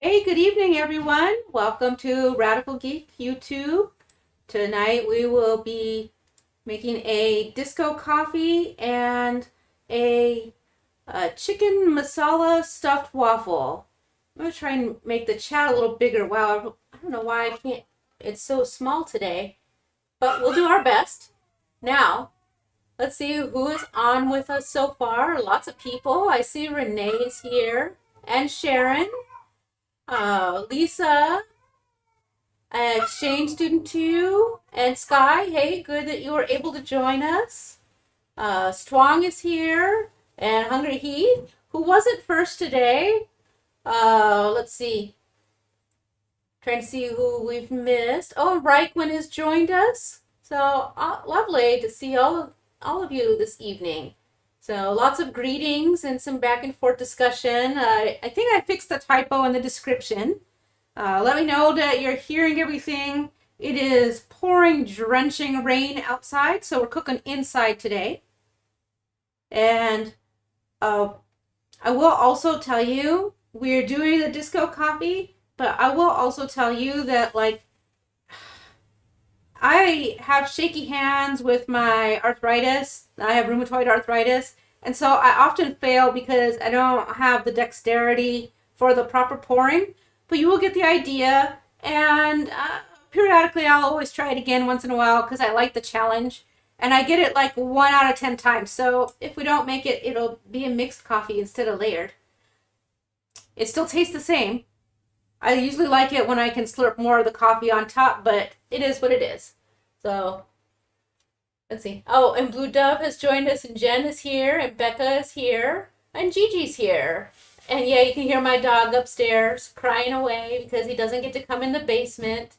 Hey, good evening, everyone. Welcome to Radical Geek YouTube. Tonight we will be making a disco coffee and a chicken masala stuffed waffle. I'm going to try and make the chat a little bigger. Wow, I don't know why I can't. It's so small today, but we'll do our best. Now, let's see who is on with us so far. Lots of people. I see Renee is here and Sharon. Lisa, exchange student 2, and Sky, hey, good that you were able to join us. Strong is here, and Hungry Heath, who wasn't first today. Let's see. Trying to see who we've missed. Oh, Reichman has joined us. So, lovely to see all of you this evening. So lots of greetings and some back and forth discussion. I think I fixed the typo in the description. Let me know that you're hearing everything. It is pouring, drenching rain outside, so we're cooking inside today. And I will also tell you, we're doing the disco coffee, but I will also tell you that, like, I have shaky hands with my arthritis. I have rheumatoid arthritis. And so I often fail because I don't have the dexterity for the proper pouring. But you will get the idea. And periodically I'll always try it again once in a while because I like the challenge. And I get it like 1 out of 10 times. So if we don't make it, it'll be a mixed coffee instead of layered. It still tastes the same. I usually like it when I can slurp more of the coffee on top, but it is what it is. So, let's see. Oh, and Blue Dove has joined us, and Jen is here, and Becca is here, and Gigi's here. And yeah, you can hear my dog upstairs crying away because he doesn't get to come in the basement.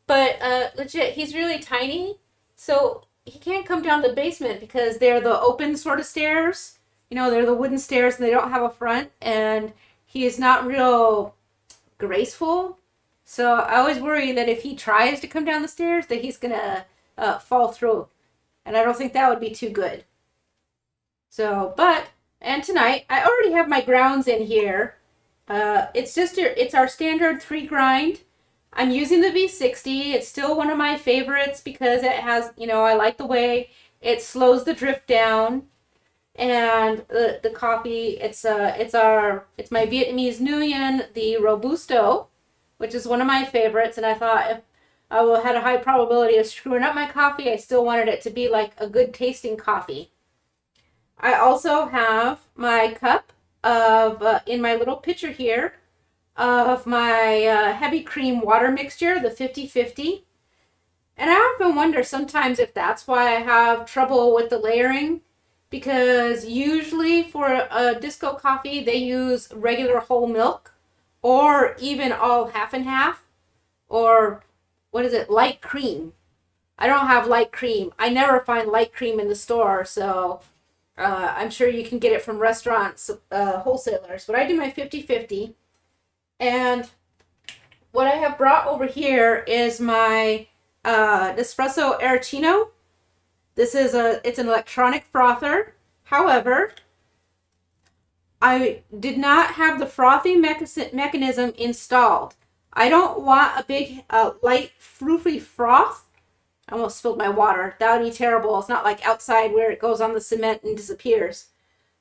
But legit, he's really tiny, so he can't come down the basement because they're the open sort of stairs. You know, they're the wooden stairs and they don't have a front, and he is not real graceful. So I always worry that if he tries to come down the stairs that he's gonna fall through, and I don't think that would be too good. So, and tonight I already have my grounds in here. It's our standard 3 grind. I'm using the V60. It's still one of my favorites because it has, I like the way it slows the drift down. And the coffee, it's my Vietnamese Nguyen, the Robusto, which is one of my favorites. And I thought if I had a high probability of screwing up my coffee, I still wanted it to be like a good tasting coffee. I also have my cup of, in my little pitcher here, of my heavy cream water mixture, the 50-50. And I often wonder sometimes if that's why I have trouble with the layering. Because usually for a disco coffee, they use regular whole milk or even all half and half, or light cream. I don't have light cream. I never find light cream in the store, so I'm sure you can get it from restaurants, wholesalers. But I do my 50-50. And what I have brought over here is my Nespresso Arancino. It's an electronic frother. However, I did not have the frothing mechanism installed. I don't want a big, light, froofy froth. I almost spilled my water. That would be terrible. It's not like outside where it goes on the cement and disappears.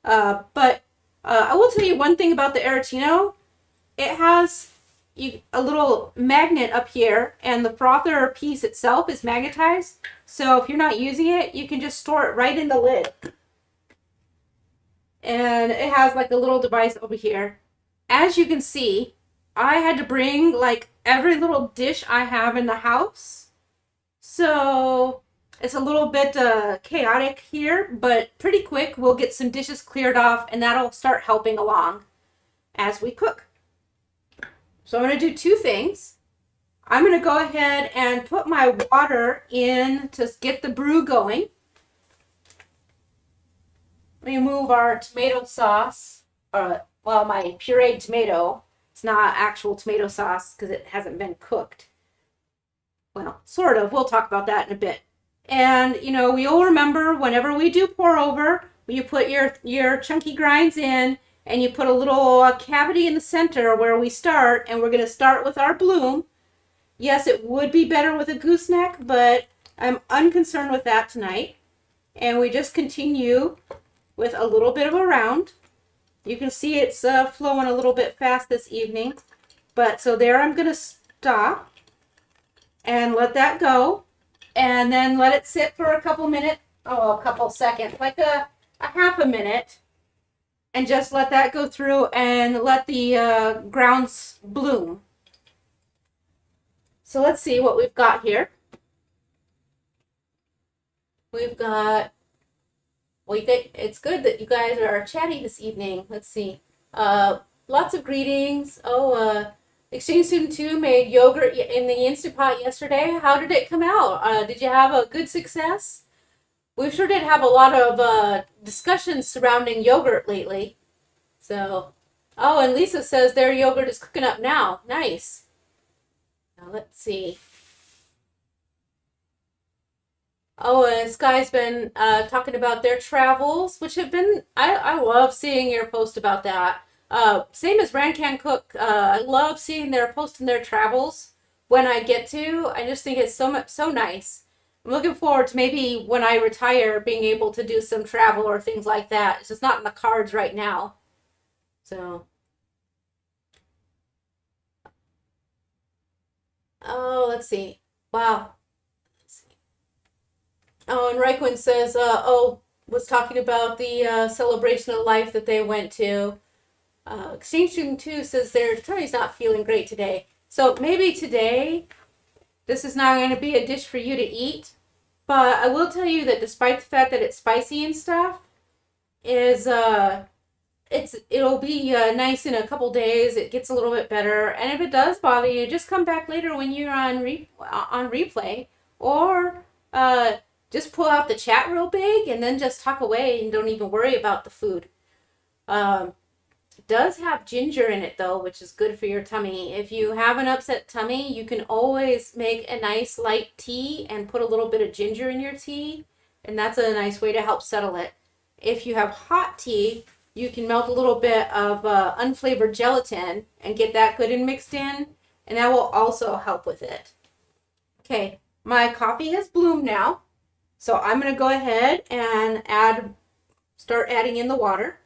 But I will tell you one thing about the Arancino. It has a little magnet up here, and the frother piece itself is magnetized. So if you're not using it, you can just store it right in the lid. And it has like a little device over here. As you can see, I had to bring like every little dish I have in the house. So it's a little bit chaotic here, but pretty quick we'll get some dishes cleared off, and that'll start helping along as we cook. So I'm going to do 2 things. I'm going to go ahead and put my water in to get the brew going. Let me move our tomato sauce, my pureed tomato. It's not actual tomato sauce because it hasn't been cooked. Well, sort of. We'll talk about that in a bit. And, we all remember whenever we do pour over, you put your chunky grinds in, and you put a little cavity in the center where we start, and we're going to start with our bloom. Yes, it would be better with a gooseneck, but I'm unconcerned with that tonight. And we just continue with a little bit of a round. You can see it's flowing a little bit fast this evening. But so there I'm going to stop and let that go. And then let it sit for a couple minutes. Oh, a couple seconds. Like a half a minute. And just let that go through and let the grounds bloom. So let's see what we've got here. We've got, well, it's good that you guys are chatty this evening. Let's see. Lots of greetings. Exchange Student 2 made yogurt in the Instant Pot yesterday. How did it come out? Did you have a good success? We sure did have a lot of discussions surrounding yogurt lately. So, oh, and Lisa says their yogurt is cooking up now. Nice. Now let's see. Oh, and Sky's been talking about their travels, which have been, I love seeing your post about that. Same as Rancan Cook. I love seeing their posting their travels when I get to. I just think it's so nice. I'm looking forward to maybe when I retire being able to do some travel or things like that. It's just not in the cards right now. So. Oh, let's see. Wow. Let's see. Oh, and Raikwen says, was talking about the celebration of life that they went to. Exchange Student 2 says their tummy's not feeling great today. So maybe today, this is not going to be a dish for you to eat. But I will tell you that despite the fact that it's spicy and stuff, it'll be nice in a couple days. It gets a little bit better, and if it does bother you, just come back later when you're on replay, or just pull out the chat real big and then just talk away and don't even worry about the food. It does have ginger in it though, which is good for your tummy. If you have an upset tummy, you can always make a nice light tea and put a little bit of ginger in your tea, and that's a nice way to help settle it. If you have hot tea, you can melt a little bit of unflavored gelatin and get that good and mixed in, and that will also help with it. Okay, my coffee has bloomed now, so I'm going to go ahead and start adding in the water.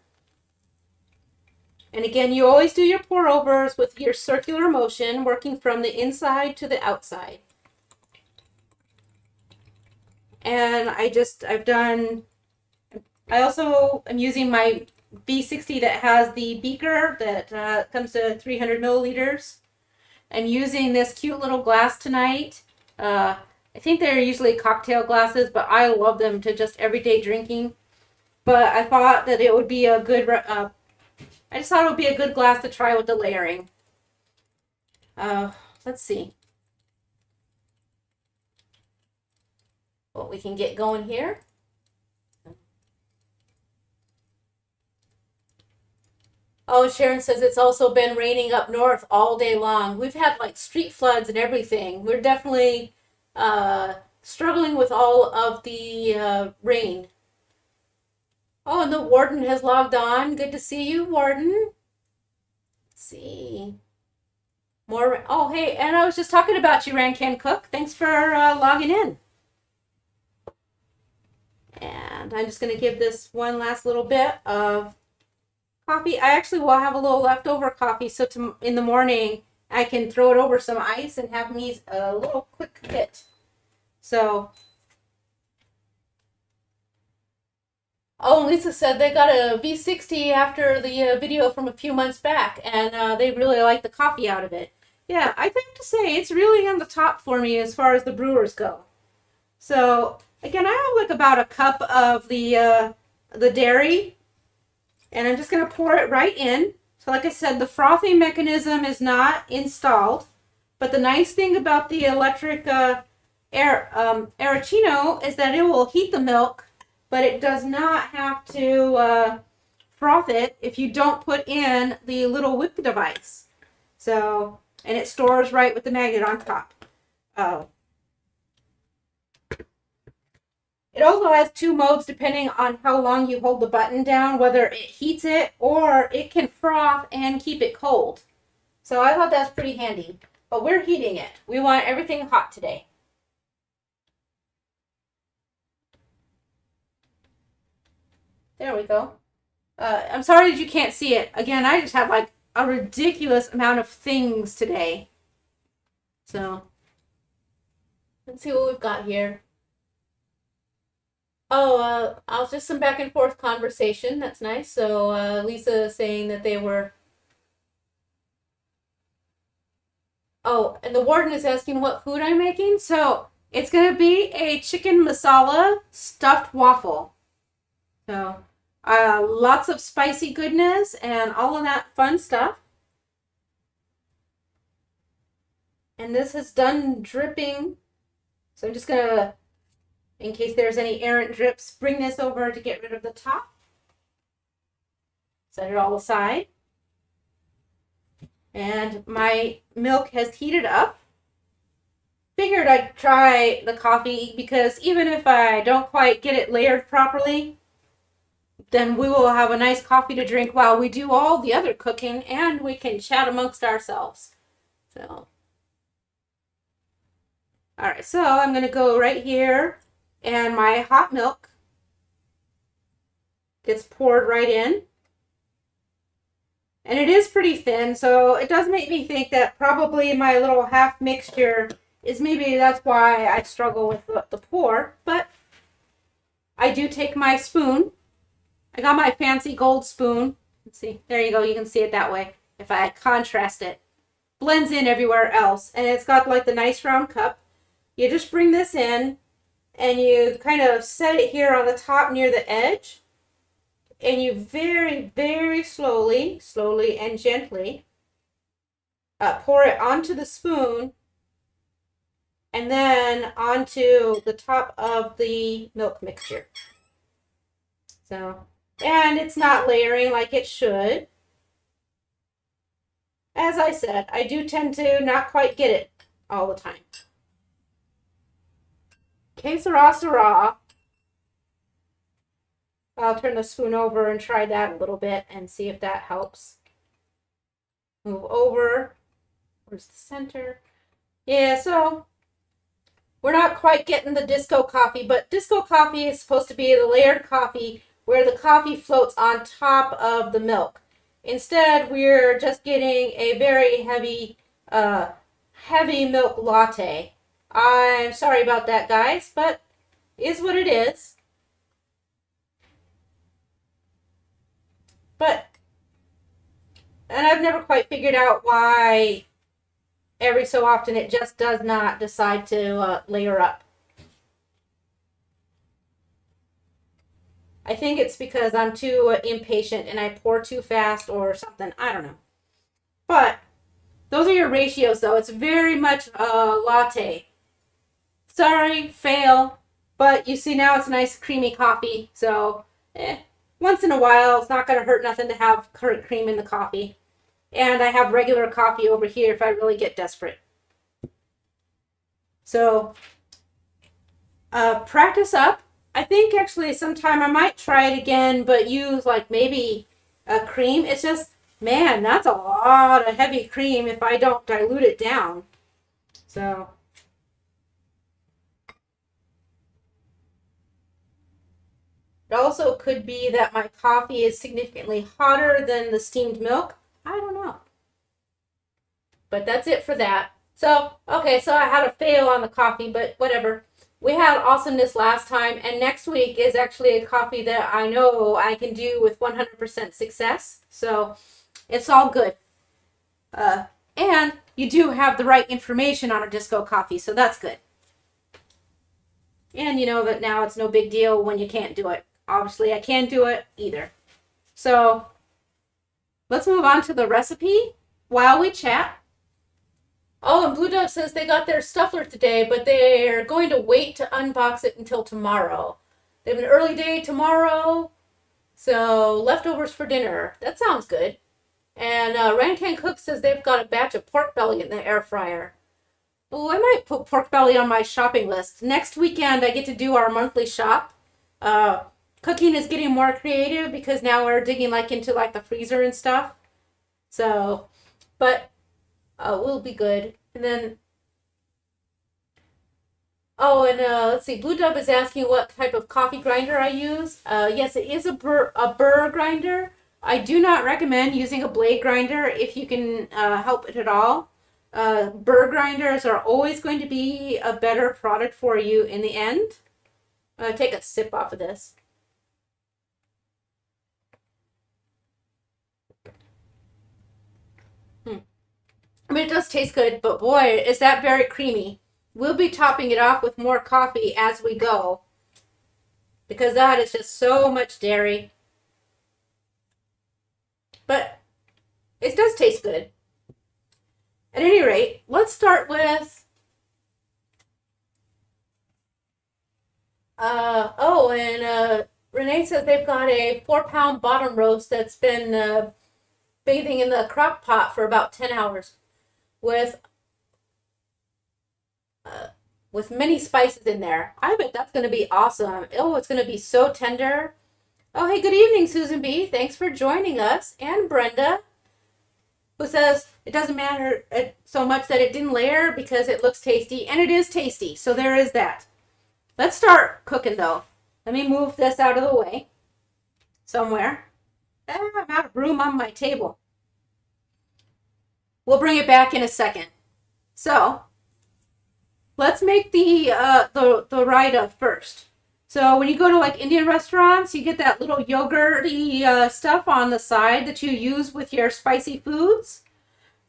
And again, you always do your pour overs with your circular motion, working from the inside to the outside. And I also am using my B60 that has the beaker that comes to 300 milliliters. I'm using this cute little glass tonight. I think they're usually cocktail glasses, but I love them to just everyday drinking. But I thought that it would be a good, I just thought it would be a good glass to try with the layering. Let's see what we can get going here. Oh, Sharon says it's also been raining up north all day long. We've had like street floods and everything. We're definitely struggling with all of the rain. Oh, and the warden has logged on. Good to see you, warden. Let's see. More. Oh, hey, and I was just talking about you, Rancan Cook. Thanks for logging in. And I'm just going to give this one last little bit of coffee. I actually will have a little leftover coffee, so in the morning I can throw it over some ice and have me a little quick hit. So, oh, Lisa said they got a V60 after the video from a few months back, and they really like the coffee out of it. Yeah, I have to say it's really on the top for me as far as the brewers go. So again, I have like about a cup of the dairy. And I'm just going to pour it right in. So like I said, the frothing mechanism is not installed. But the nice thing about the electric Arachino is that it will heat the milk, but it does not have to froth it if you don't put in the little whip device. So, and it stores right with the magnet on top. It also has two modes depending on how long you hold the button down, whether it heats it or it can froth and keep it cold. So I thought that's pretty handy. But we're heating it. We want everything hot today. There we go. I'm sorry that you can't see it. Again, I just have like a ridiculous amount of things today. So, let's see what we've got here. Oh, I was just some back and forth conversation. That's nice. So, Lisa is saying that they were. Oh, and the warden is asking what food I'm making. So, it's going to be a chicken masala stuffed waffle. So, lots of spicy goodness and all of that fun stuff. And this is done dripping. So I'm just going to, in case there's any errant drips, bring this over to get rid of the top. Set it all aside. And my milk has heated up. Figured I'd try the coffee because even if I don't quite get it layered properly, then we will have a nice coffee to drink while we do all the other cooking and we can chat amongst ourselves. So, all right, so I'm going to go right here and my hot milk gets poured right in. And it is pretty thin, so it does make me think that probably my little half mixture is maybe that's why I struggle with the pour. But I do take my spoon. I got my fancy gold spoon. Let's see. There you go. You can see it that way. If I contrast it. Blends in everywhere else. And it's got like the nice round cup. You just bring this in and you kind of set it here on the top near the edge. And you very, very slowly and gently pour it onto the spoon and then onto the top of the milk mixture. So, and it's not layering like it should. As I said, I do tend to not quite get it all the time. Que sera. I'll turn the spoon over and try that a little bit and see if that helps. Move over. Where's the center? Yeah, so we're not quite getting the disco coffee, but disco coffee is supposed to be the layered coffee where the coffee floats on top of the milk. Instead, we're just getting a very heavy milk latte. I'm sorry about that, guys, but it is what it is. And I've never quite figured out why every so often it just does not decide to layer up. I think it's because I'm too impatient and I pour too fast or something. I don't know. But those are your ratios, though. It's very much a latte. Sorry, fail. But you see now it's nice creamy coffee. So, once in a while, it's not going to hurt nothing to have currant cream in the coffee. And I have regular coffee over here if I really get desperate. So, practice up. I think actually sometime I might try it again, but use like maybe a cream. It's just, man, that's a lot of heavy cream if I don't dilute it down. So, it also could be that my coffee is significantly hotter than the steamed milk. I don't know. But that's it for that. So, okay, so I had a fail on the coffee, but whatever. We had awesomeness last time, and next week is actually a coffee that I know I can do with 100% success. So, it's all good. And you do have the right information on a disco coffee, so that's good. And you know that now it's no big deal when you can't do it. Obviously, I can't do it either. So, let's move on to the recipe while we chat. Oh, and Blue Dove says they got their stuffler today, but they're going to wait to unbox it until tomorrow. They have an early day tomorrow, so leftovers for dinner. That sounds good. And Rancan Cook says they've got a batch of pork belly in the air fryer. Oh, I might put pork belly on my shopping list. Next weekend, I get to do our monthly shop. Uh, Cooking is getting more creative because now we're digging like into like the freezer and stuff. So, but we'll be good. And then, oh, and let's see. Blue Dove is asking what type of coffee grinder I use. Yes, it is a burr grinder. I do not recommend using a blade grinder if you can help it at all. Burr grinders are always going to be a better product for you in the end. Take a sip off of this. I mean, it does taste good, but boy, is that very creamy. We'll be topping it off with more coffee as we go because that is just so much dairy. But it does taste good. At any rate, let's start with Renee says they've got a 4-pound bottom roast that's been bathing in the crock pot for about 10 hours with many spices in there. I bet that's going to be awesome. Oh, it's going to be so tender. Oh, hey, good evening, Susan B. Thanks for joining us. And Brenda, who says it doesn't matter so much that it didn't layer because it looks tasty. And it is tasty, so there is that. Let's start cooking, though. Let me move this out of the way somewhere. I'm out of room on my table. We'll bring it back in a second. So, let's make the Raita first. So when you go to like Indian restaurants, you get that little yogurty stuff on the side that you use with your spicy foods.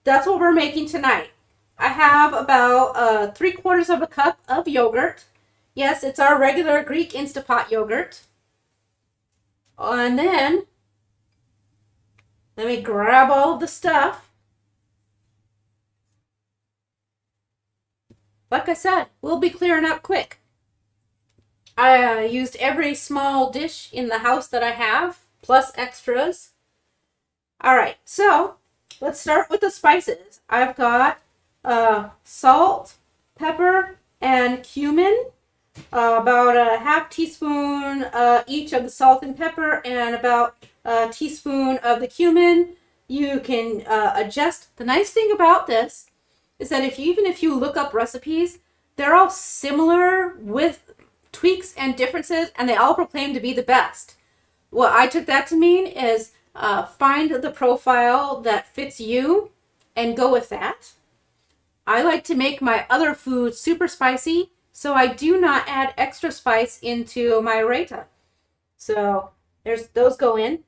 That's what we're making tonight. I have about 3/4 of a cup of yogurt. Yes, it's our regular Greek Instapot yogurt. And then, let me grab all of the stuff. Like I said, we'll be clearing up quick. I used every small dish in the house that I have, plus extras. All right, so let's start with the spices. I've got salt, pepper, and cumin. About a half teaspoon each of the salt and pepper, and about a teaspoon of the cumin. You can adjust. The nice thing about this is that even if you look up recipes, they're all similar with tweaks and differences, and they all proclaim to be the best. What I took that to mean is find the profile that fits you and go with that. I like to make my other food super spicy, so I do not add extra spice into my Raita. So those go in.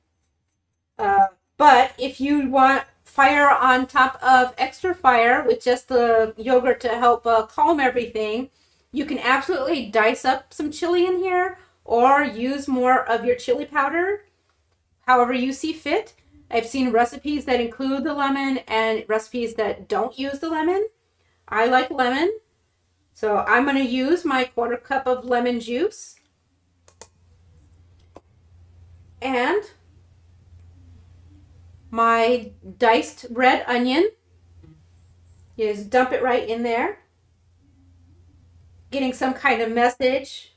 But if you want fire on top of extra fire with just the yogurt to help calm everything, you can absolutely dice up some chili in here or use more of your chili powder, however you see fit. I've seen recipes that include the lemon and recipes that don't use the lemon. I like lemon, so I'm going to use my 1/4 cup of lemon juice. And my diced red onion. You just dump it right in there. Getting some kind of message.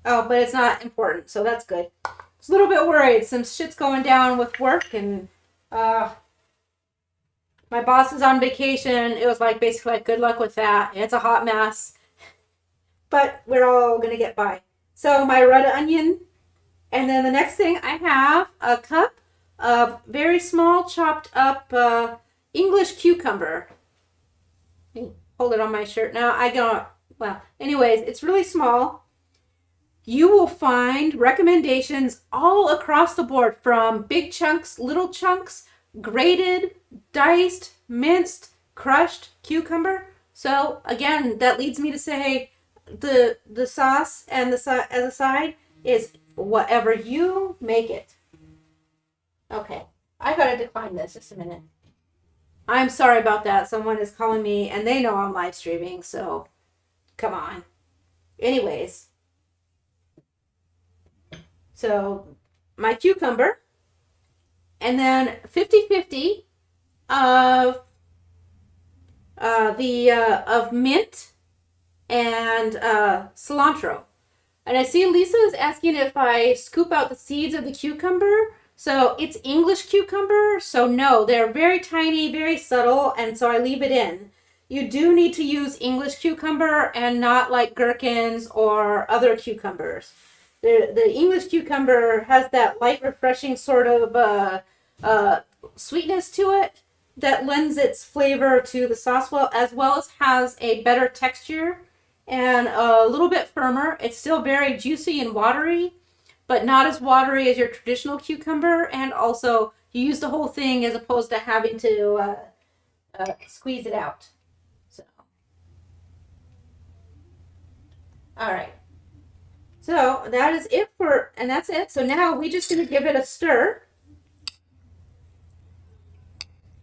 Oh, but it's not important, so that's good. I was a little bit worried. Some shit's going down with work, and my boss is on vacation. It was like basically like, good luck with that. It's a hot mess, but we're all gonna get by. So my red onion, and then the next thing I have a cup of very small chopped up English cucumber. Hold it on my shirt now. Well, anyways, it's really small. You will find recommendations all across the board, from big chunks, little chunks, grated, diced, minced, crushed cucumber. So again, that leads me to say the sauce and as a side is whatever you make it. Okay, I gotta decline this just a minute. I'm sorry about that. Someone is calling me and they know I'm live streaming, so come on. Anyways, so my cucumber, and then 50-50 of of mint and cilantro. And I see Lisa is asking if I scoop out the seeds of the cucumber. So it's English cucumber. So no, they're very tiny, very subtle. And so I leave it in. You do need to use English cucumber and not like gherkins or other cucumbers. The English cucumber has that light, refreshing sort of sweetness to it that lends its flavor to the sauce well, as well as has a better texture and a little bit firmer. It's still very juicy and watery, but not as watery as your traditional cucumber. And also, you use the whole thing as opposed to having to squeeze it out. So, all right. So that is it and that's it. So now we're just going to give it a stir.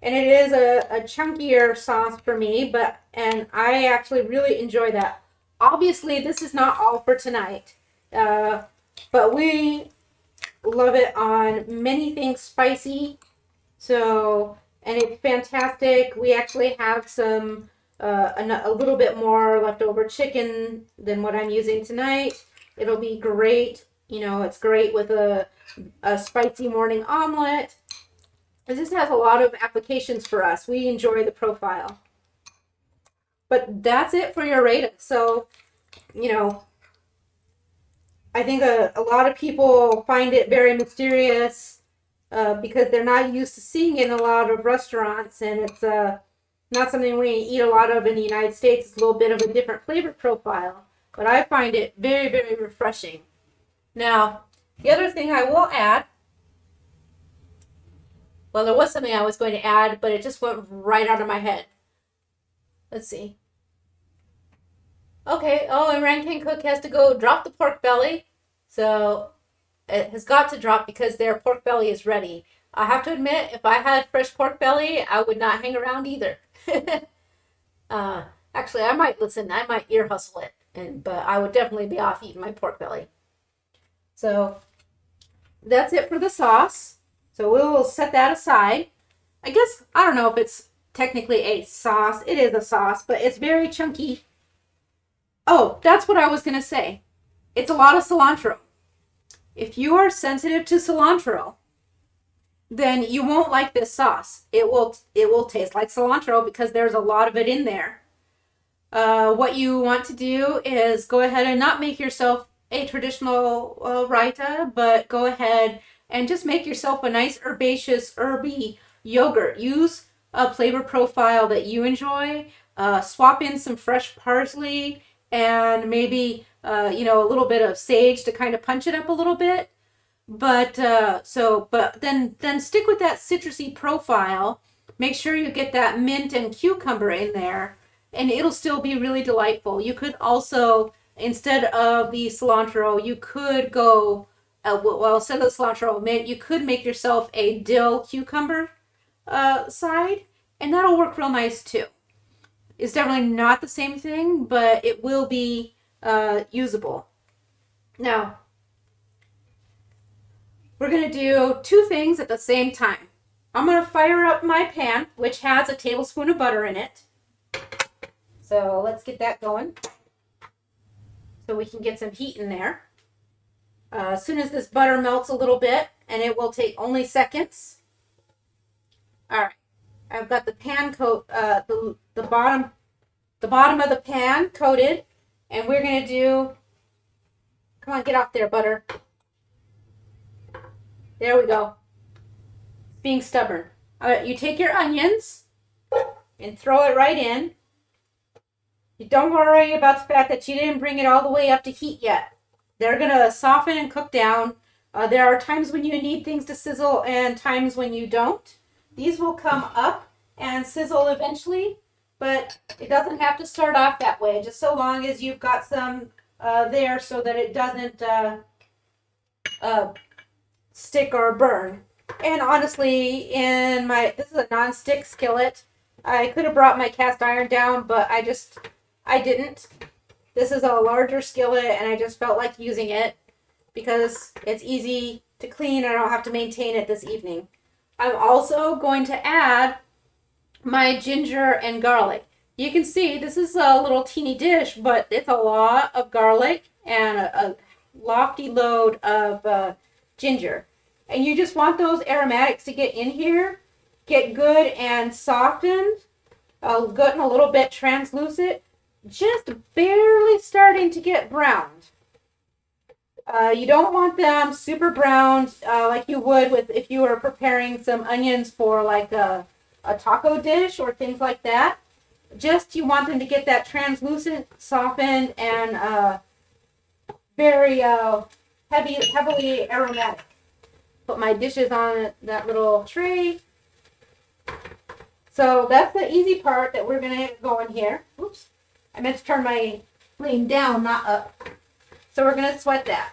And it is a chunkier sauce for me, and I actually really enjoy that. Obviously, this is not all for tonight, but we love it on many things spicy. So, and it's fantastic. We actually have some a little bit more leftover chicken than what I'm using tonight. It'll be great. You know, it's great with a spicy morning omelet. This has a lot of applications for us. We enjoy the profile. But that's it for your Raita. So, you know, I think a lot of people find it very mysterious because they're not used to seeing it in a lot of restaurants. And it's not something we eat a lot of in the United States. It's a little bit of a different flavor profile. But I find it very, very refreshing. Now, the other thing I will add, well, there was something I was going to add, but it just went right out of my head. Let's see. Okay, oh, and Rankin Cook has to go drop the pork belly. So it has got to drop because their pork belly is ready. I have to admit, if I had fresh pork belly, I would not hang around either. Actually, I might ear hustle it, but I would definitely be off eating my pork belly. So that's it for the sauce. So we will set that aside. I guess, I don't know if it's technically a sauce. It is a sauce, but it's very chunky. Oh, that's what I was going to say. It's a lot of cilantro. If you are sensitive to cilantro, then you won't like this sauce. It will taste like cilantro because there's a lot of it in there. What you want to do is go ahead and not make yourself a traditional Raita, but go ahead and just make yourself a nice herbaceous, herby yogurt. Use a flavor profile that you enjoy. Swap in some fresh parsley and maybe a little bit of sage to kind of punch it up a little bit. But then stick with that citrusy profile. Make sure you get that mint and cucumber in there, and it'll still be really delightful. You could also, instead of the cilantro, you could go instead of the cilantro mint, you could make yourself a dill cucumber side, and that'll work real nice too. It's definitely not the same thing, but it will be usable. Now, we're going to do two things at the same time. I'm going to fire up my pan, which has a tablespoon of butter in it. So let's get that going so we can get some heat in there. As soon as this butter melts a little bit, and it will take only seconds. All right, I've got the pan coat, the bottom of the pan coated, and we're gonna do. Come on, get off there, butter. There we go. Being stubborn. You take your onions and throw it right in. You don't worry about the fact that you didn't bring it all the way up to heat yet. They're going to soften and cook down. There are times when you need things to sizzle and times when you don't. These will come up and sizzle eventually, but it doesn't have to start off that way, just so long as you've got some there so that it doesn't stick or burn. And honestly, this is a non-stick skillet. I could have brought my cast iron down, but I didn't. This is a larger skillet, and I just felt like using it because it's easy to clean and I don't have to maintain it this evening. I'm also going to add my ginger and garlic. You can see this is a little teeny dish, but it's a lot of garlic and a lofty load of ginger. And you just want those aromatics to get in here, get good and softened, good and a little bit translucent, just barely starting to get browned. You don't want them super browned like you would with if you were preparing some onions for like a taco dish or things like that. Just you want them to get that translucent, softened, and very heavily aromatic. Put my dishes on that little tray. So that's the easy part that we're going to get going here. Oops. I meant to turn my flame down, not up. So we're going to sweat that.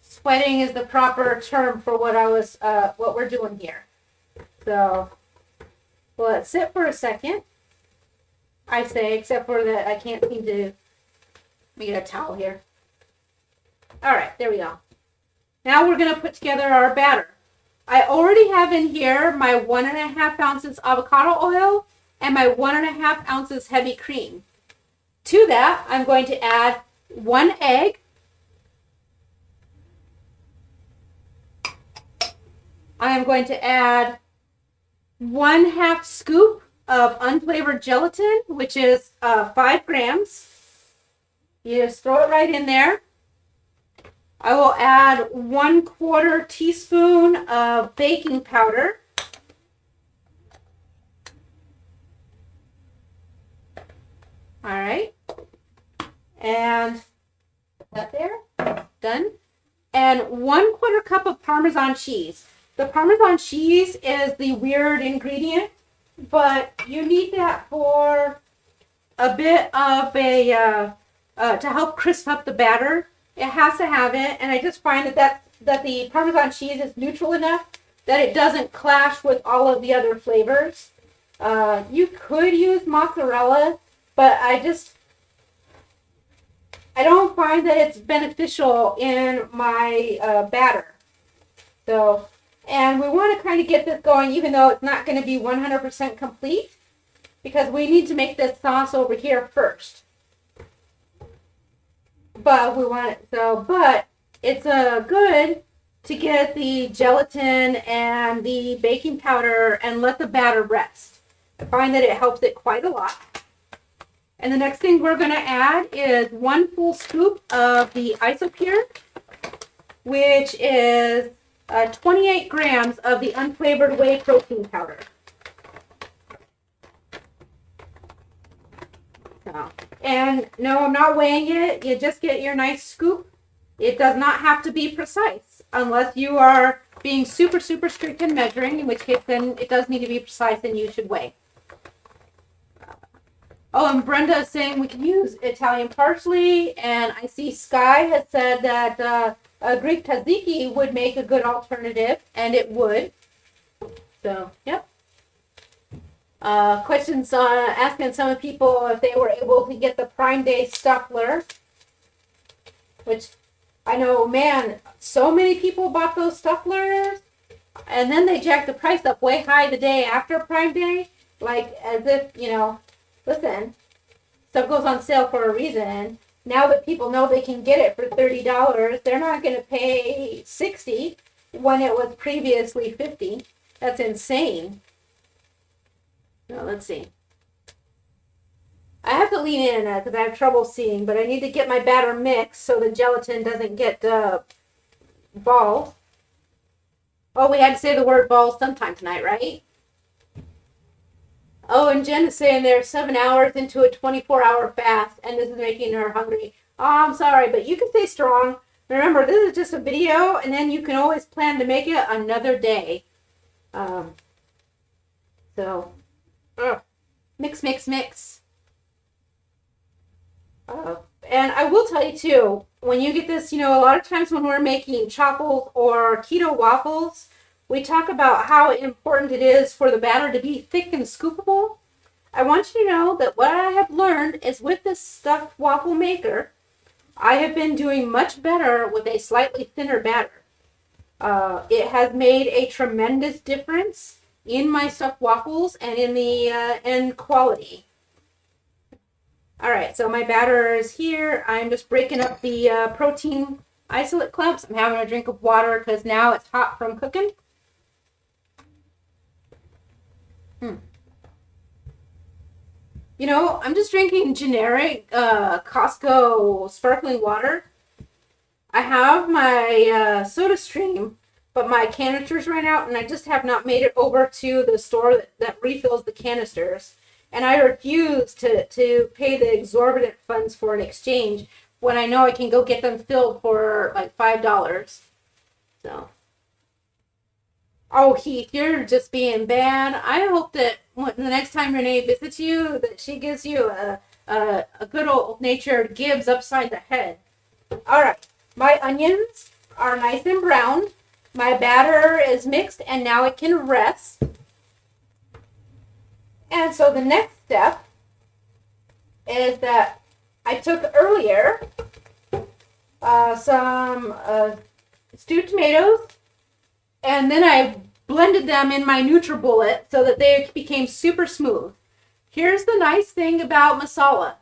Sweating is the proper term for what we're doing here. So we'll let it sit for a second. I say, except for that I can't seem to. Let me get a towel here. All right, there we go. Now we're going to put together our batter. I already have in here my 1.5 ounces avocado oil and my 1.5 ounces heavy cream. To that, I'm going to add 1 egg. I am going to add 1/2 scoop of unflavored gelatin, which is 5 grams. You just throw it right in there. I will add 1/4 teaspoon of baking powder. All right. And that there, done. And 1/4 cup of Parmesan cheese. The Parmesan cheese is the weird ingredient, but you need that for a bit of to help crisp up the batter. It has to have it, and I just find that the Parmesan cheese is neutral enough that it doesn't clash with all of the other flavors. You could use mozzarella, but I don't find that it's beneficial in my batter. So, and we want to kind of get this going, even though it's not going to be 100% complete, because we need to make this sauce over here first. But but it's good to get the gelatin and the baking powder and let the batter rest. I find that it helps it quite a lot. And the next thing we're going to add is 1 full scoop of the isopure, which is 28 grams of the unflavored whey protein powder. So, and no, I'm not weighing it. You just get your nice scoop. It does not have to be precise unless you are being super, super strict in measuring, in which case then it does need to be precise and you should weigh. Oh, and Brenda is saying we can use Italian parsley, and I see Sky has said that Greek tzatziki would make a good alternative, and it would. So, yep. Questions asking some people if they were able to get the Prime Day Stuffler, which I know, man, so many people bought those Stufflers, and then they jacked the price up way high the day after Prime Day, like as if, listen, stuff goes on sale for a reason. Now that people know they can get it for $30, they're not going to pay $60 when it was previously $50. That's insane. Now, let's see. I have to lean in because I have trouble seeing, but I need to get my batter mixed so the gelatin doesn't get balls. Oh, we had to say the word balls sometime tonight, right? Oh, and Jen is saying they're 7 hours into a 24-hour fast, and this is making her hungry. Oh, I'm sorry, but you can stay strong. Remember, this is just a video, and then you can always plan to make it another day. Mix, mix, mix. And I will tell you, too, when you get this, a lot of times when we're making chocolate or keto waffles, we talk about how important it is for the batter to be thick and scoopable. I want you to know that what I have learned is with this stuffed waffle maker, I have been doing much better with a slightly thinner batter. It has made a tremendous difference in my stuffed waffles and in the end quality. All right, so my batter is here. I'm just breaking up the protein isolate clumps. I'm having a drink of water because now it's hot from cooking. You know, I'm just drinking generic Costco sparkling water. I have my soda stream, but my canisters ran out, and I just have not made it over to the store that refills the canisters. And I refuse to pay the exorbitant funds for an exchange when I know I can go get them filled for like $5. So, oh Heath, you're just being bad. I hope that the next time Renee visits you, that she gives you a good old natured Gibbs upside the head. All right, my onions are nice and browned. My batter is mixed, and now it can rest. And so the next step is that I took earlier some stewed tomatoes, and then I blended them in my NutriBullet so that they became super smooth. Here's the nice thing about masala.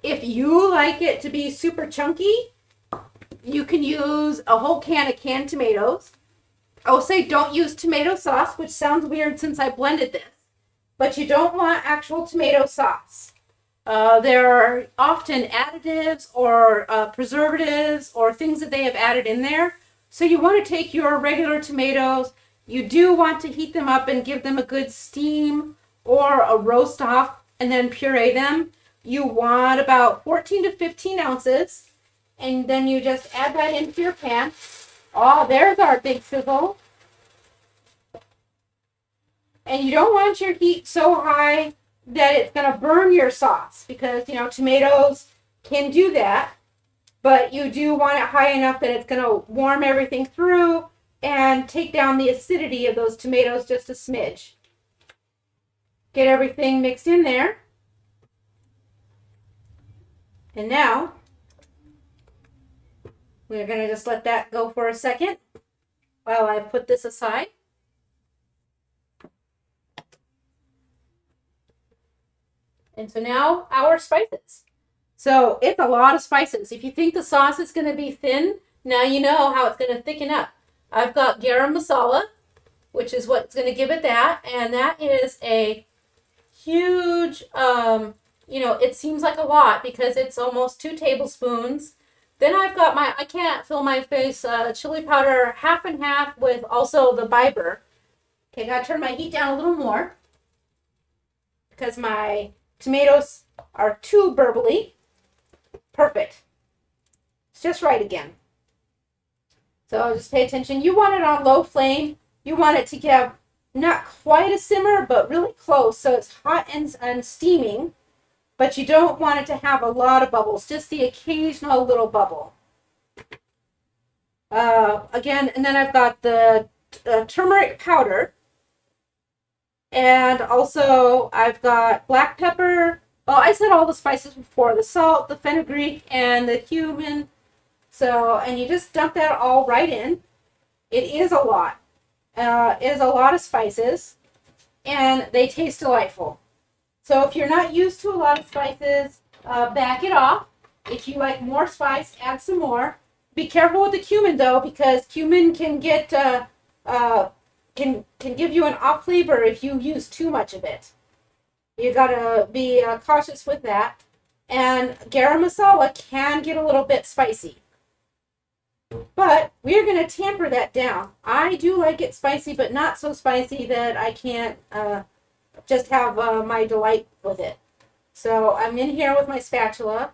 If you like it to be super chunky, you can use a whole can of canned tomatoes. I will say don't use tomato sauce, which sounds weird since I blended this, but you don't want actual tomato sauce. There are often additives or preservatives or things that they have added in there. So you want to take your regular tomatoes. You do want to heat them up and give them a good steam or a roast off and then puree them. You want about 14 to 15 ounces. And then you just add that into your pan. Oh, there's our big sizzle. And you don't want your heat so high that it's going to burn your sauce because, you know, tomatoes can do that. But you do want it high enough that it's going to warm everything through and take down the acidity of those tomatoes just a smidge. Get everything mixed in there. And now we're going to just let that go for a second while I put this aside. And so now our spices. So it's a lot of spices. If you think the sauce is going to be thin, now you know how it's going to thicken up. I've got garam masala, which is what's going to give it that. And that is a huge, it seems like a lot because it's almost 2 tablespoons. Then I've got I can't feel my face, chili powder, half and half with also the biber. Okay, gotta turn my heat down a little more because my tomatoes are too burbly. Perfect. It's just right again. So just pay attention. You want it on low flame. You want it to get not quite a simmer, but really close. So it's hot and steaming. But you don't want it to have a lot of bubbles. Just the occasional little bubble. Again, and then I've got the turmeric powder. And also I've got black pepper. Oh, I said all the spices before. The salt, the fenugreek, and the cumin. So, and you just dump that all right in. It is a lot. It is a lot of spices. And they taste delightful. So if you're not used to a lot of spices, back it off. If you like more spice, add some more. Be careful with the cumin though, because cumin can get can give you an off flavor if you use too much of it. You gotta be cautious with that. And garam masala can get a little bit spicy. But we're going to tamper that down. I do like it spicy, but not so spicy that I can't just have my delight with it. So I'm in here with my spatula.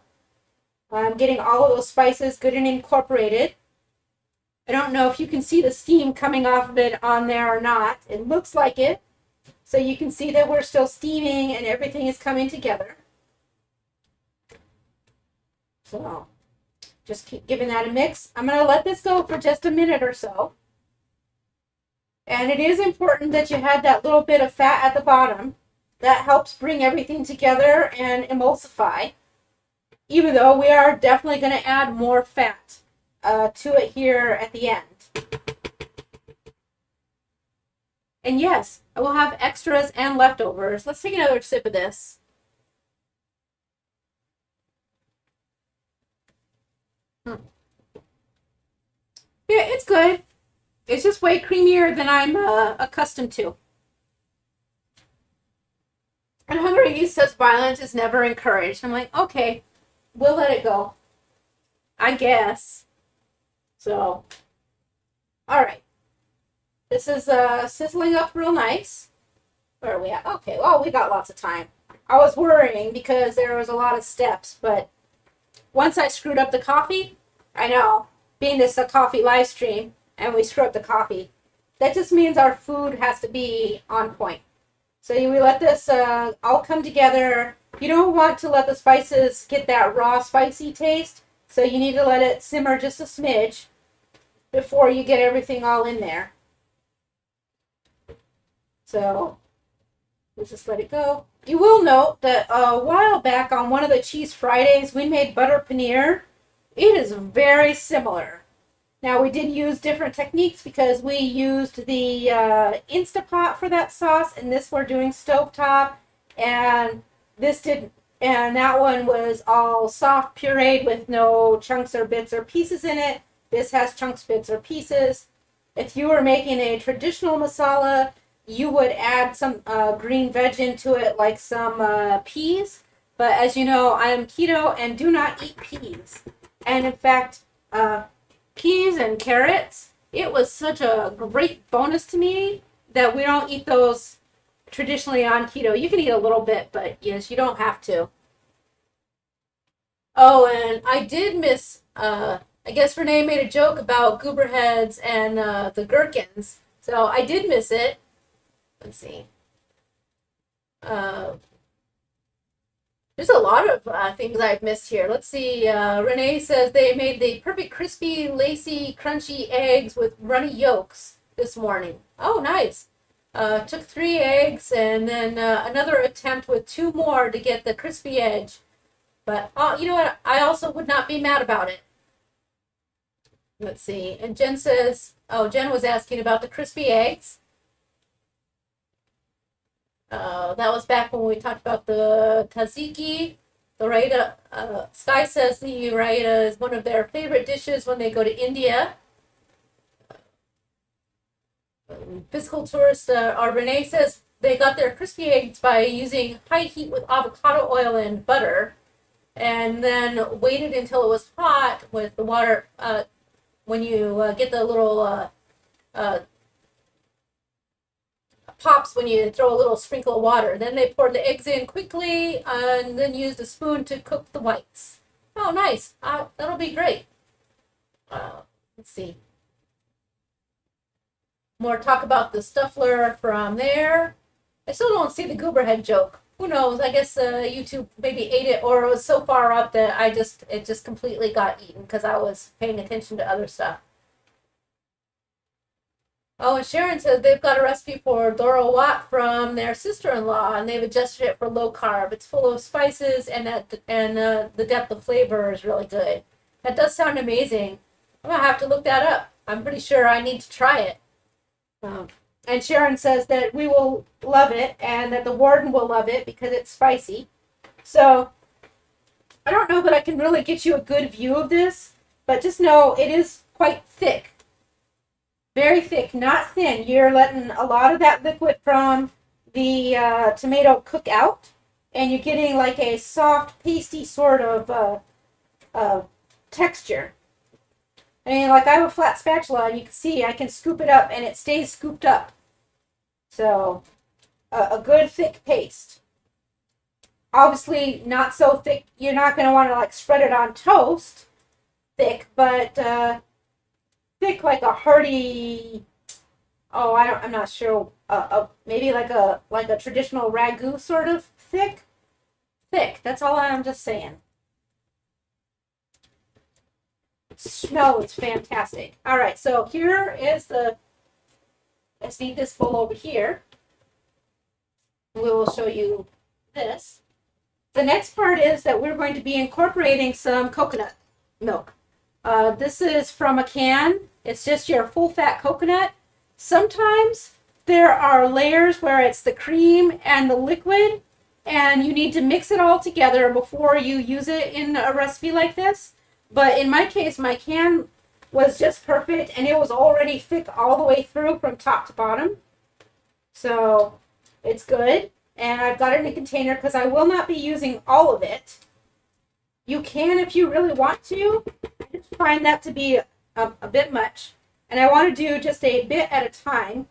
I'm getting all of those spices good and incorporated. I don't know if you can see the steam coming off of it on there or not. It looks like it. So you can see that we're still steaming and everything is coming together. So just keep giving that a mix. I'm going to let this go for just a minute or so. And it is important that you had that little bit of fat at the bottom. That helps bring everything together and emulsify. Even though we are definitely going to add more fat to it here at the end. And yes, I will have extras and leftovers. Let's take another sip of this. good. It's just way creamier than I'm accustomed to. And Hungry Youth says violence is never encouraged. I'm like, okay, we'll let it go, I guess. So, all right. This is sizzling up real nice. Where are we at? Okay, well, we got lots of time. I was worrying because there was a lot of steps, but once I screwed up the coffee, I know, being this a coffee live stream, and we screw up the coffee, that just means our food has to be on point. So we let this all come together. You don't want to let the spices get that raw spicy taste, so you need to let it simmer just a smidge before you get everything all in there. So we'll just let it go. You will note that a while back on one of the Cheese Fridays, we made butter paneer. It is very similar. Now, we did use different techniques because we used the Instapot for that sauce, and this we're doing stovetop, and that one was all soft pureed with no chunks or bits or pieces in it. This has chunks, bits, or pieces. If you were making a traditional masala, you would add some green veg into it, like some peas. But as you know, I am keto and do not eat peas. And in fact, peas and carrots, it was such a great bonus to me that we don't eat those traditionally on keto. You can eat a little bit, but yes, you don't have to. Oh, and I did miss, I guess Renee made a joke about goober heads and the gherkins. So I did miss it. Let's see. There's a lot of things I've missed here. Let's see. Renee says they made the perfect crispy, lacy, crunchy eggs with runny yolks this morning. Oh, nice. Took 3 eggs and then another attempt with 2 more to get the crispy edge. But you know what? I also would not be mad about it. Let's see. And Jen says, oh, Jen was asking about the crispy eggs. That was back when we talked about the tzatziki. The Raita, Sky says the Raita is one of their favorite dishes when they go to India. Physical tourist, or Renee says they got their crispy eggs by using high heat with avocado oil and butter, and then waited until it was hot with the water. When you get the little pops when you throw a little sprinkle of water. Then they poured the eggs in quickly and then used a spoon to cook the whites. Oh, nice. That'll be great. Let's see. More talk about the stuffler from there. I still don't see the goober head joke. Who knows? I guess YouTube maybe ate it, or it was so far up that it just completely got eaten because I was paying attention to other stuff. Oh, and Sharon says they've got a recipe for Doro Wat from their sister-in-law, and they've adjusted it for low carb. It's full of spices, and the depth of flavor is really good. That does sound amazing. I'm gonna have to look that up. I'm pretty sure I need to try it. And Sharon says that we will love it, and that the warden will love it because it's spicy. So I don't know that I can really get you a good view of this, but just know it is quite thick. Very thick, not thin. You're letting a lot of that liquid from the tomato cook out, and you're getting like a soft, pasty sort of texture. I mean, like I have a flat spatula, and you can see I can scoop it up, and it stays scooped up. So, a good thick paste. Obviously, not so thick. You're not going to want to like spread it on toast thick, but thick like a hearty. Oh, I'm not sure. Maybe like a traditional ragu sort of thick. Thick. That's all I'm just saying. Smell is fantastic. All right, so here is the. Let's need this bowl over here. We will show you this. The next part is that we're going to be incorporating some coconut milk. This is from a can. It's just your full-fat coconut. Sometimes there are layers where it's the cream and the liquid, and you need to mix it all together before you use it in a recipe like this. But in my case, my can was just perfect, and it was already thick all the way through from top to bottom. So it's good. And I've got it in a container because I will not be using all of it. You can if you really want to. I just find that to be a bit much. And I want to do just a bit at a time.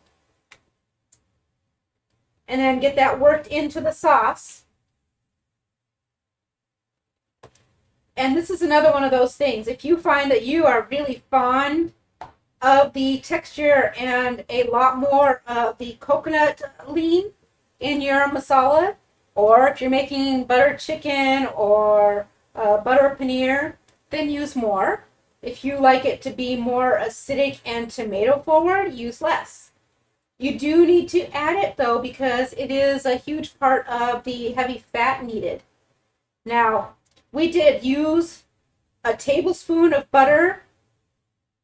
And then get that worked into the sauce. And this is another one of those things. If you find that you are really fond of the texture and a lot more of the coconut lean in your masala, or if you're making buttered chicken or butter paneer, then use more. If you like it to be more acidic and tomato forward, use less. You do need to add it though, because it is a huge part of the heavy fat needed. Now, we did use a tablespoon of butter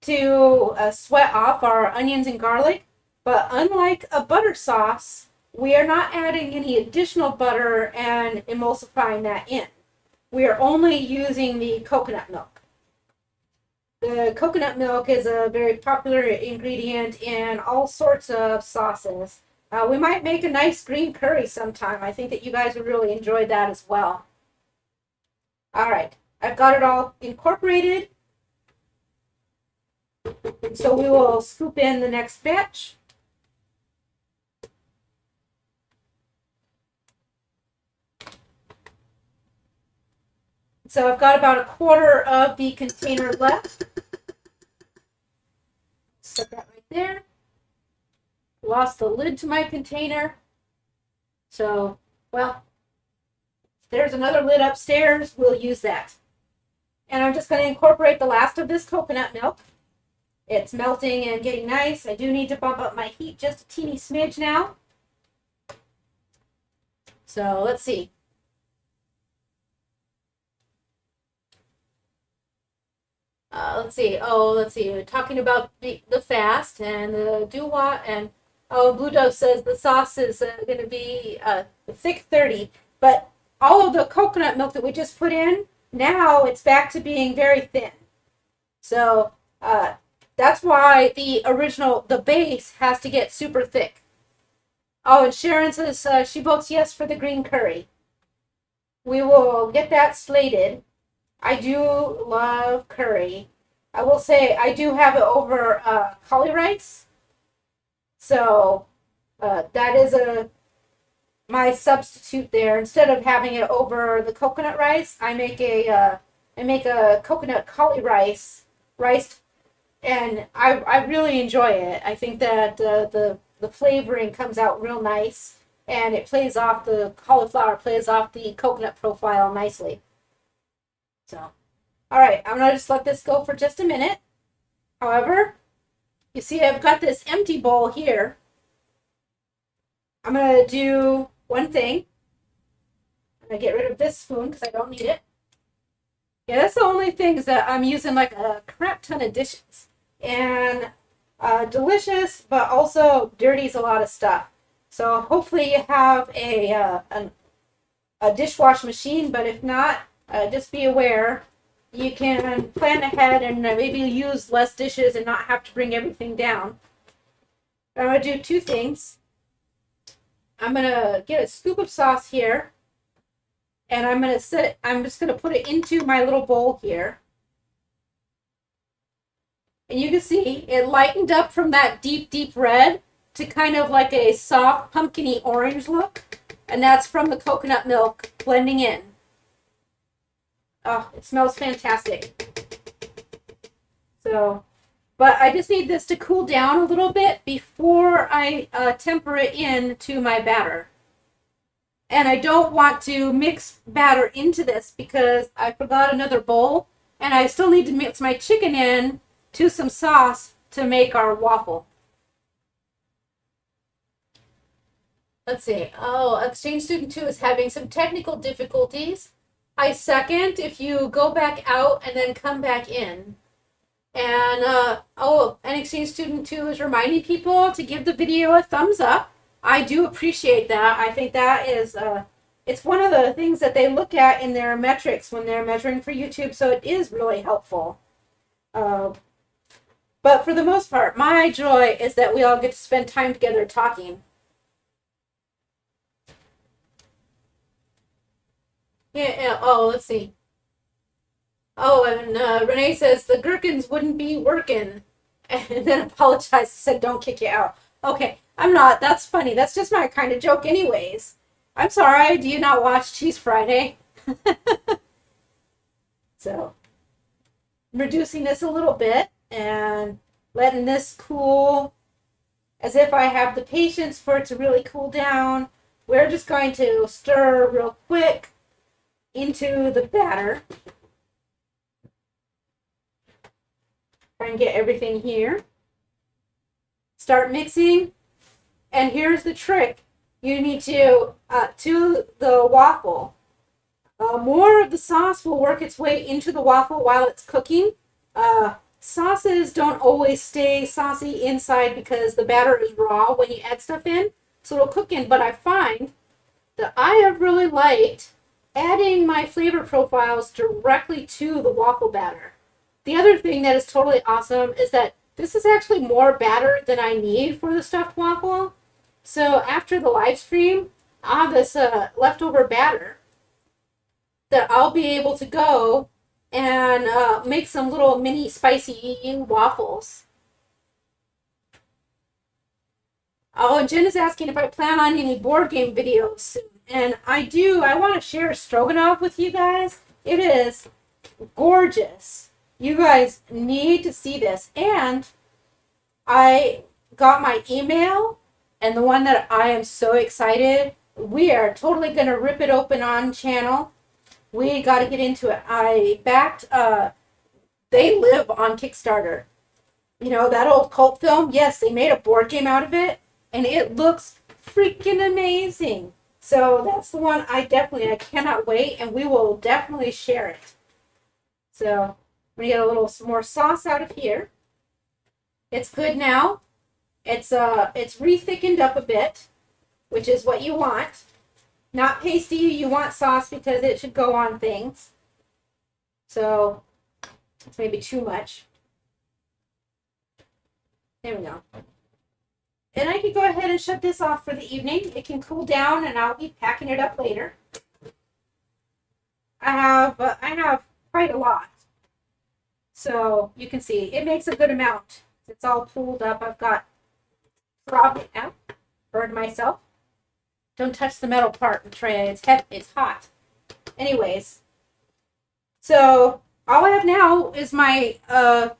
to sweat off our onions and garlic, but unlike a butter sauce, we are not adding any additional butter and emulsifying that in. We are only using the coconut milk. The coconut milk is a very popular ingredient in all sorts of sauces. We might make a nice green curry sometime. I think that you guys would really enjoy that as well. All right, I've got it all incorporated. So we will scoop in the next batch. So I've got about a quarter of the container left. Set that right there. Lost the lid to my container. So, well, there's another lid upstairs. We'll use that. And I'm just going to incorporate the last of this coconut milk. It's melting and getting nice. I do need to bump up my heat just a teeny smidge now. So let's see. Let's see. We're talking about the fast and the do-what. And Blue Dove says the sauce is going to be thick 30. But all of the coconut milk that we just put in, now it's back to being very thin. So that's why the base has to get super thick. Oh, and Sharon says she votes yes for the green curry. We will get that slated. I do love curry. I will say I do have it over cauli rice. So that is my substitute there. Instead of having it over the coconut rice, I make a coconut cauli rice, and I really enjoy it. I think that the flavoring comes out real nice, and it plays off the cauliflower, plays off the coconut profile nicely. So, all right, I'm gonna just let this go for just a minute. However, you see I've got this empty bowl here. I'm gonna do one thing. I'm gonna get rid of this spoon because I don't need it. Yeah, that's the only things that I'm using like a crap ton of dishes. And delicious, but also dirties a lot of stuff. So hopefully you have a dishwash machine, but if not, just be aware. You can plan ahead and maybe use less dishes and not have to bring everything down. I'm going to do two things. I'm going to get a scoop of sauce here, and I'm going to set it, I'm just going to put it into my little bowl here. And you can see it lightened up from that deep, deep red to kind of like a soft pumpkin-y orange look. And that's from the coconut milk blending in. Oh, it smells fantastic. So, but I just need this to cool down a little bit before I temper it into my batter. And I don't want to mix batter into this because I forgot another bowl. And I still need to mix my chicken in to some sauce to make our waffle. Let's see. Oh, Exchange Student 2 is having some technical difficulties. I second if you go back out and then come back in. And, and Exchange Student 2 is reminding people to give the video a thumbs up. I do appreciate that. I think that is, it's one of the things that they look at in their metrics when they're measuring for YouTube, so it is really helpful. But for the most part, my joy is that we all get to spend time together talking. Yeah, oh, let's see. Oh, and Renee says the gherkins wouldn't be working. And then apologized, said don't kick you out. Okay, I'm not. That's funny. That's just my kind of joke, anyways. I'm sorry. Do you not watch Cheese Friday? So, I'm reducing this a little bit and letting this cool as if I have the patience for it to really cool down. We're just going to stir real quick into the batter. Try and get everything here. Start mixing. And here's the trick. You need to the waffle. More of the sauce will work its way into the waffle while it's cooking. Sauces don't always stay saucy inside because the batter is raw when you add stuff in. So it'll cook in. But I find that I have really liked adding my flavor profiles directly to the waffle batter. The other thing that is totally awesome is that this is actually more batter than I need for the stuffed waffle. So after the live stream, I'll have this leftover batter that I'll be able to go and make some little mini spicy waffles. Oh, and Jen is asking if I plan on any board game videos soon. And I do. I want to share Stroganoff with you guys. It is gorgeous. You guys need to see this. And I got my email, and the one that I am so excited, we are totally going to rip it open on channel. We got to get into it. I backed, they live on Kickstarter. You know, that old cult film, yes, they made a board game out of it, and it looks freaking amazing. So that's the one I cannot wait, and we will definitely share it. So I'm going to get a little some more sauce out of here. It's good now. It's re-thickened up a bit, which is what you want. Not pasty, you want sauce because it should go on things. So it's maybe too much. There we go. And I can go ahead and shut this off for the evening. It can cool down and I'll be packing it up later. I have quite a lot. So you can see it makes a good amount. It's all pulled up. I've got throbbing out. Burned myself. Don't touch the metal part, Trey. It's heavy. It's hot. Anyways. So all I have now is my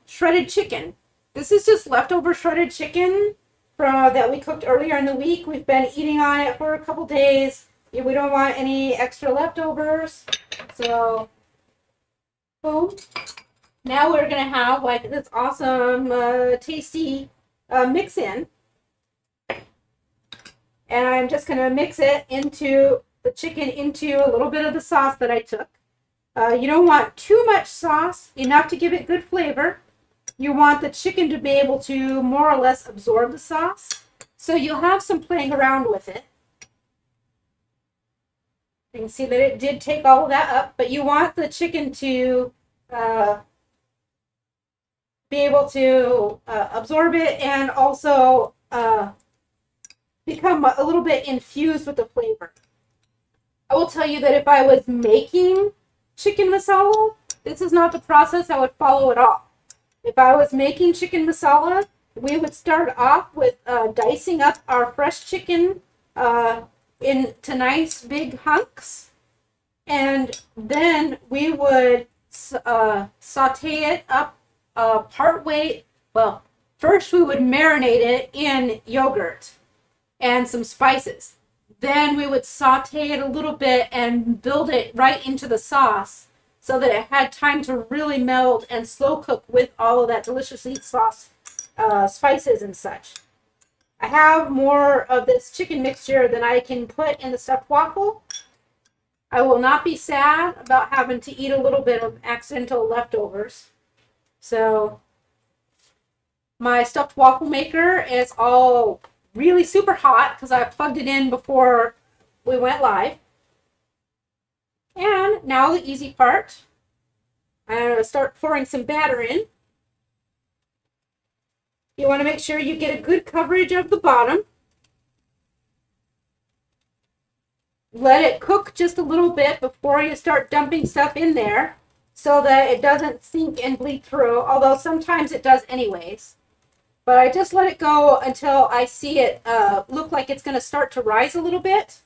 shredded chicken. This is just leftover shredded chicken that we cooked earlier in the week. We've been eating on it for a couple days. We don't want any extra leftovers. So, boom. Now we're going to have like this awesome, tasty mix-in. And I'm just going to mix it into the chicken into a little bit of the sauce that I took. You don't want too much sauce, enough to give it good flavor. You want the chicken to be able to more or less absorb the sauce. So you'll have some playing around with it. You can see that it did take all of that up, but you want the chicken to be able to absorb it and also become a little bit infused with the flavor. I will tell you that if I was making chicken masala, this is not the process I would follow at all. If I was making chicken masala, we would start off with dicing up our fresh chicken into nice big hunks. And then we would saute it up part way. Well, first we would marinate it in yogurt and some spices. Then we would saute it a little bit and build it right into the sauce so that it had time to really meld and slow cook with all of that delicious sweet sauce, spices and such. I have more of this chicken mixture than I can put in the stuffed waffle. I will not be sad about having to eat a little bit of accidental leftovers. So my stuffed waffle maker is all really super hot because I plugged it in before we went live. And now the easy part. I'm going to start pouring some batter in. You want to make sure you get a good coverage of the bottom. Let it cook just a little bit before you start dumping stuff in there so that it doesn't sink and bleed through, although sometimes it does anyways. But I just let it go until I see it look like it's going to start to rise a little bit.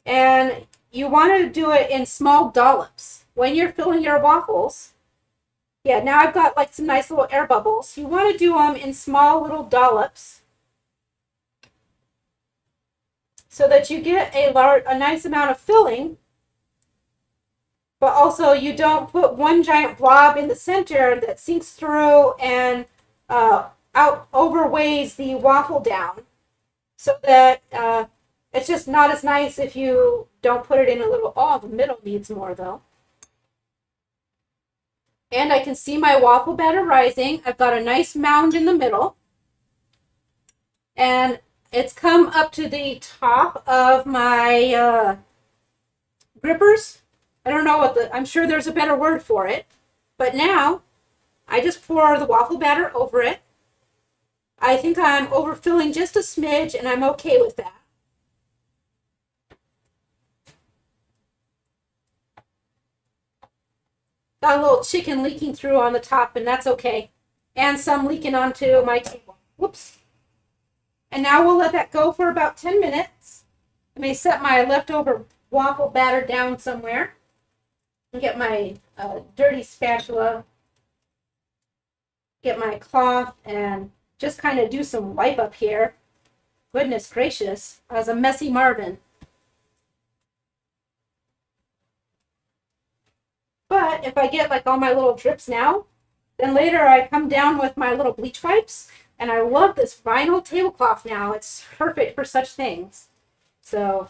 And you want to do it in small dollops. When you're filling your waffles, yeah, now I've got like some nice little air bubbles. You want to do them in small little dollops so that you get a nice amount of filling, but also you don't put one giant blob in the center that sinks through and overweighs the waffle down, so that it's just not as nice if you don't put it in a little. Oh, the middle needs more though. And I can see my waffle batter rising. I've got a nice mound in the middle. And it's come up to the top of my grippers. I don't know I'm sure there's a better word for it. But now, I just pour the waffle batter over it. I think I'm overfilling just a smidge, and I'm okay with that. Got a little chicken leaking through on the top, and that's okay. And some leaking onto my table. Whoops. And now we'll let that go for about 10 minutes. I may set my leftover waffle batter down somewhere. And get my dirty spatula. Get my cloth and just kind of do some wipe up here. Goodness gracious. I was a messy Marvin. But if I get like all my little drips now, then later I come down with my little bleach wipes, and I love this vinyl tablecloth now. It's perfect for such things. So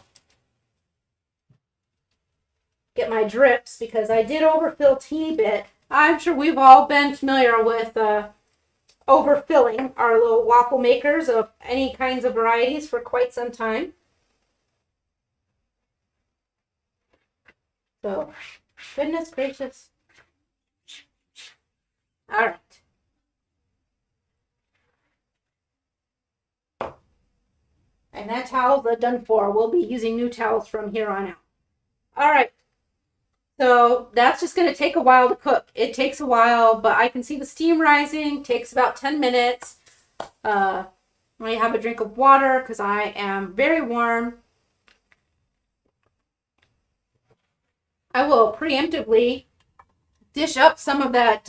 get my drips because I did overfill a teeny bit. I'm sure we've all been familiar with overfilling our little waffle makers of any kinds of varieties for quite some time. So goodness gracious. All right. And that towels are done for. We'll be using new towels from here on out. All right. So that's just going to take a while to cook. It takes a while, but I can see the steam rising. Takes about 10 minutes. I have a drink of water because I am very warm. I will preemptively dish up some of that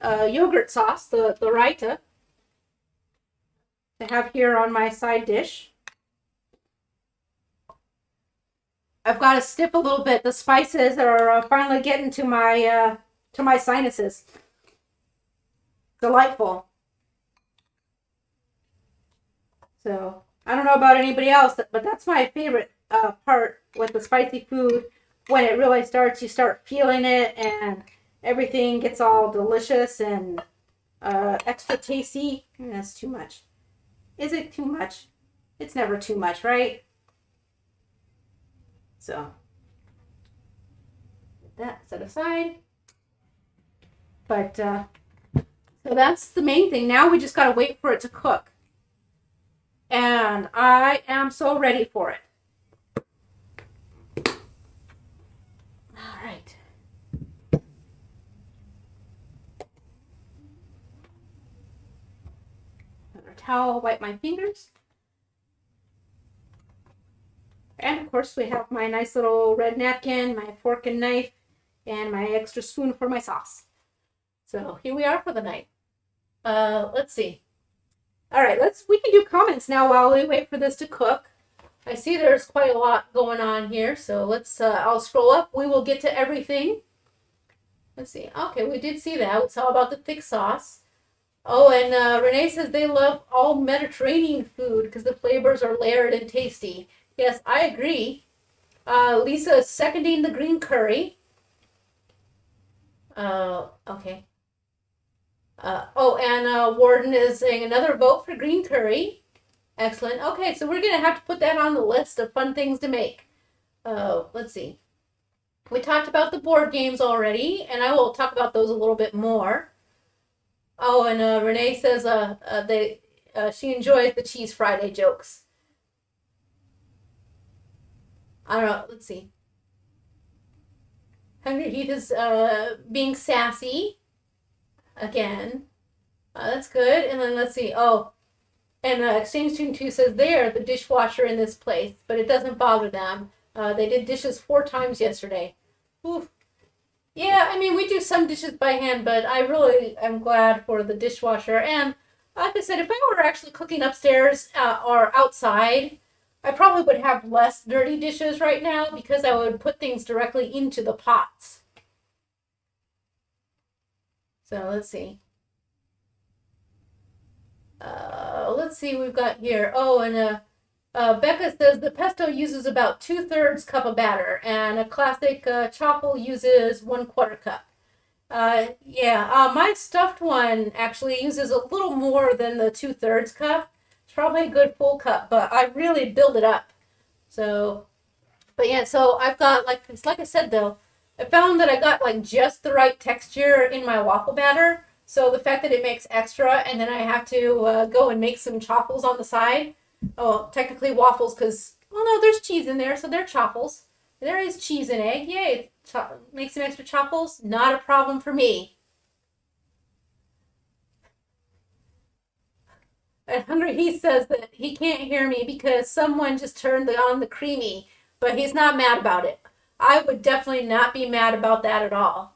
yogurt sauce, the Raita, to have here on my side dish. I've got to stiff a little bit. The spices are finally getting to my sinuses. Delightful. So I don't know about anybody else, but that's my favorite part with the spicy food. When it really starts, you start feeling it, and everything gets all delicious and extra tasty. That's too much. Is it too much? It's never too much, right? So, put that set aside. But, so that's the main thing. Now we just got to wait for it to cook. And I am so ready for it. All right. Another towel, wipe my fingers. And of course we have my nice little red napkin, my fork and knife, and my extra spoon for my sauce. So here we are for the night. Let's see. All right, we can do comments now while we wait for this to cook. I see there's quite a lot going on here, so let's, I'll scroll up. We will get to everything. Let's see. Okay, we did see that. It's all about the thick sauce. Oh, and Renee says they love all Mediterranean food because the flavors are layered and tasty. Yes, I agree. Lisa is seconding the green curry. Okay. And Warden is saying another vote for green curry. Excellent. Okay, so we're going to have to put that on the list of fun things to make. Let's see. We talked about the board games already, and I will talk about those a little bit more. Oh, and Renee says they she enjoys the cheese Friday jokes. I don't know. Let's see. Hungry Heath is being sassy again. That's good. And then let's see. Oh, and Exchange Student 2 says they are the dishwasher in this place, but it doesn't bother them. They did dishes 4 times yesterday. Oof. Yeah, I mean, we do some dishes by hand, but I really am glad for the dishwasher. And like I said, if I were actually cooking upstairs or outside, I probably would have less dirty dishes right now because I would put things directly into the pots. So let's see. Let's see, we've got here. Oh, and Becca says the pesto uses about 2/3 cup of batter, and a classic chaffle uses 1/4 cup. Yeah, my stuffed one actually uses a little more than the 2/3 cup. It's probably a good full cup, but I really build it up. So, but yeah, so I've got like I said though, I found that I got like just the right texture in my waffle batter. So the fact that it makes extra, and then I have to go and make some chaffles on the side. Oh, technically waffles, because well, no, there's cheese in there, so they're chaffles. There is cheese and egg. Yay! Make some extra chaffles. Not a problem for me. And Hungry He says that he can't hear me because someone just turned on the creamy, but he's not mad about it. I would definitely not be mad about that at all.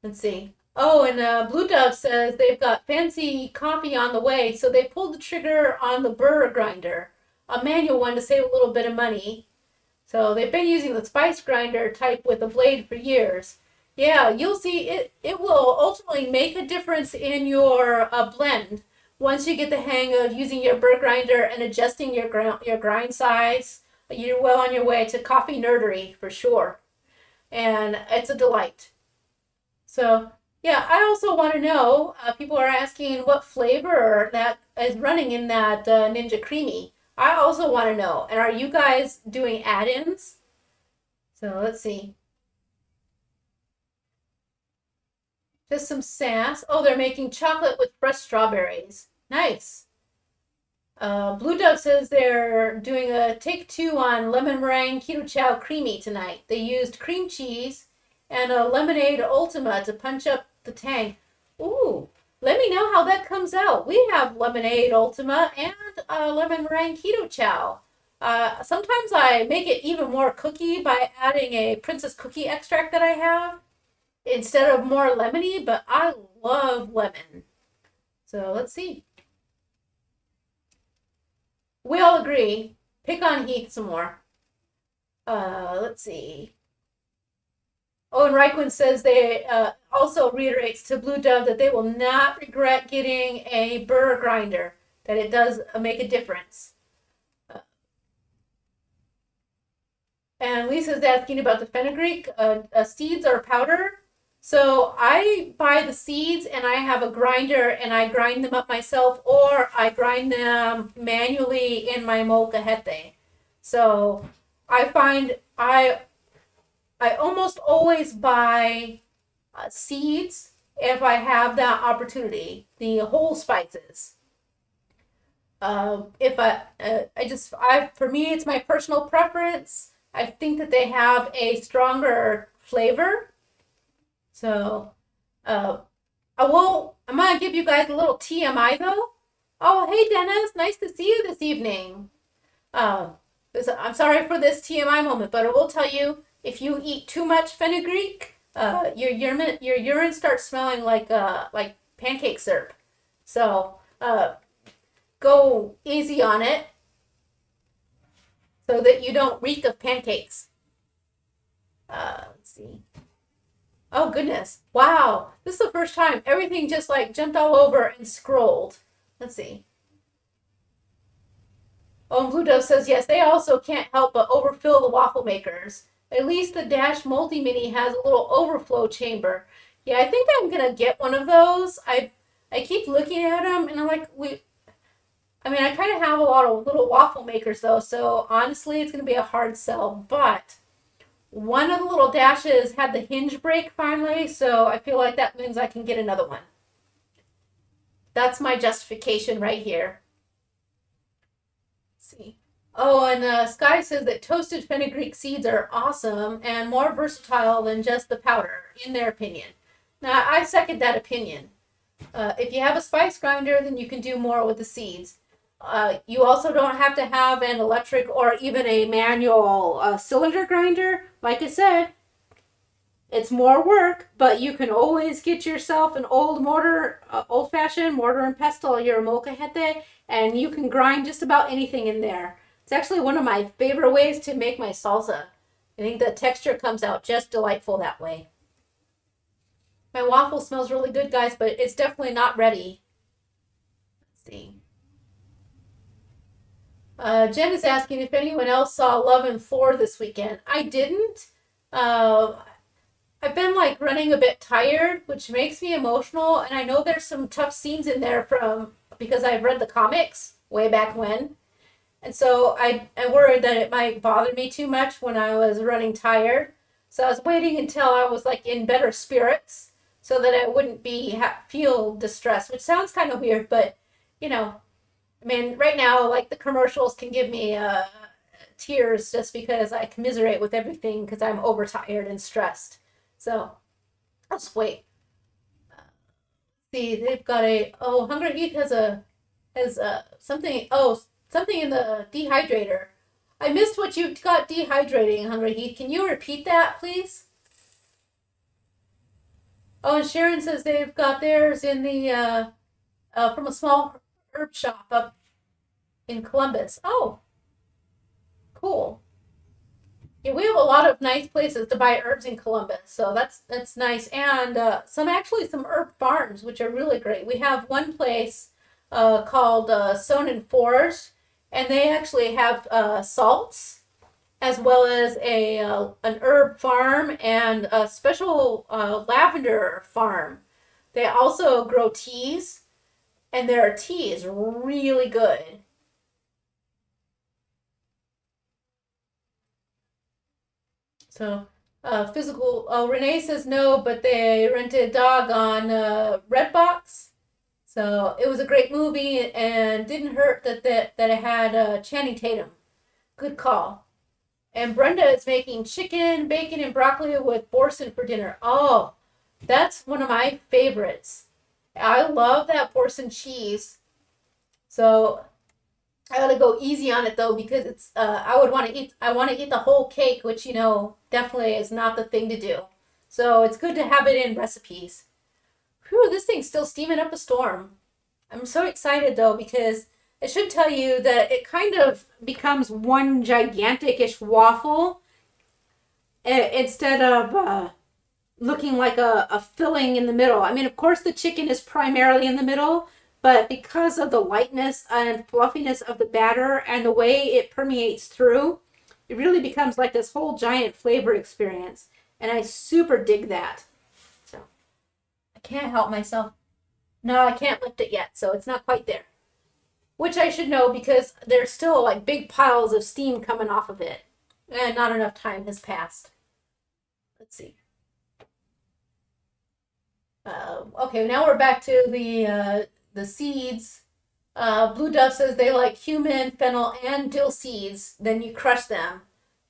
Let's see. Oh, and Blue Dove says they've got fancy coffee on the way, so they pulled the trigger on the burr grinder, a manual one to save a little bit of money. So they've been using the spice grinder type with a blade for years. Yeah, you'll see it will ultimately make a difference in your blend once you get the hang of using your burr grinder and adjusting your grind size. You're well on your way to coffee nerdery for sure. And it's a delight. So, yeah, I also want to know, people are asking what flavor that is running in that Ninja Creamy. I also want to know. And are you guys doing add-ins? So let's see. Just some sass. Oh, they're making chocolate with fresh strawberries. Nice. Blue Dove says they're doing a take two on lemon meringue keto chow creamy tonight. They used cream cheese and a lemonade ultima to punch up the tang. Ooh, let me know how that comes out. We have lemonade ultima and lemon meringue keto chow. Sometimes I make it even more cookie by adding a princess cookie extract that I have instead of more lemony, but I love lemon. So let's see. We all agree. Pick on Heath some more. Let's see. Oh, and Raikkonen says they also reiterates to Blue Dove that they will not regret getting a burr grinder, that it does make a difference. And Lisa's asking about the fenugreek. Seeds are powder. So I buy the seeds and I have a grinder and I grind them up myself, or I grind them manually in my molcajete. So I find I almost always buy seeds if I have that opportunity, the whole spices. If for me, it's my personal preference. I think that they have a stronger flavor. So, I'm gonna give you guys a little TMI though. Oh, hey Dennis, nice to see you this evening. I'm sorry for this TMI moment, but I will tell you, if you eat too much fenugreek, your urine starts smelling like pancake syrup. So, go easy on it so that you don't reek of pancakes. Let's see. Oh goodness. Wow. This is the first time everything just like jumped all over and scrolled. Let's see. Oh, and Blue Dove says, yes, they also can't help but overfill the waffle makers. At least the Dash Multi Mini has a little overflow chamber. Yeah, I think I'm gonna get one of those. I keep looking at them and I'm like, I kind of have a lot of little waffle makers though, so honestly, it's gonna be a hard sell. But One of the little dashes had the hinge break finally, so I feel like that means I can get another one. That's my justification right here. Let's see. Oh, and Sky says that toasted fenugreek seeds are awesome and more versatile than just the powder, in their opinion. Now, I second that opinion. If you have a spice grinder, then you can do more with the seeds. You also don't have to have an electric or even a manual cylinder grinder. Like I said, it's more work, but you can always get yourself an old mortar, old-fashioned mortar and pestle, your molcajete, and you can grind just about anything in there. It's actually one of my favorite ways to make my salsa. I think the texture comes out just delightful that way. My waffle smells really good, guys, but it's definitely not ready. Let's see. Jen is asking if anyone else saw Love and Floor this weekend. I didn't. I've been like running a bit tired, which makes me emotional, and I know there's some tough scenes in there because I've read the comics way back when. And so I worried that it might bother me too much when I was running tired. So I was waiting until I was like in better spirits so that I wouldn't feel distressed, which sounds kind of weird, but you know, I mean, right now, like the commercials can give me tears just because I commiserate with everything because I'm overtired and stressed. So I'll just wait. See, they've got Hungry Heath has something something in the dehydrator. I missed what you got dehydrating, Hungry Heath. Can you repeat that, please? Oh, and Sharon says they've got theirs in the from a small herb shop up in Columbus. Oh, cool. Yeah, we have a lot of nice places to buy herbs in Columbus, so that's nice. And some herb farms, which are really great. We have one place called Sonnen Forge, and they actually have salts as well as an herb farm and a special lavender farm. They also grow teas, and their tea is really good. So, Renee says no, but they rented Dog on Redbox. So it was a great movie and didn't hurt that it had Channing Tatum. Good call. And Brenda is making chicken, bacon, and broccoli with boursin for dinner. Oh, that's one of my favorites. I love that boursin cheese. So I gotta go easy on it though because it's I want to eat the whole cake, which definitely is not the thing to do. So it's good to have it in recipes. Whew, this thing's still steaming up a storm. I'm so excited though because it should tell you that it kind of becomes one gigantic-ish waffle instead of looking like a filling in the middle. I mean, of course the chicken is primarily in the middle, but because of the lightness and fluffiness of the batter and the way it permeates through, it really becomes like this whole giant flavor experience. And I super dig that. So I can't help myself. No, I can't lift it yet, so it's not quite there. Which I should know because there's still like big piles of steam coming off of it. And not enough time has passed. Let's see. Okay, now we're back to the seeds. Blue Dove says they like cumin, fennel, and dill seeds. Then you crush them.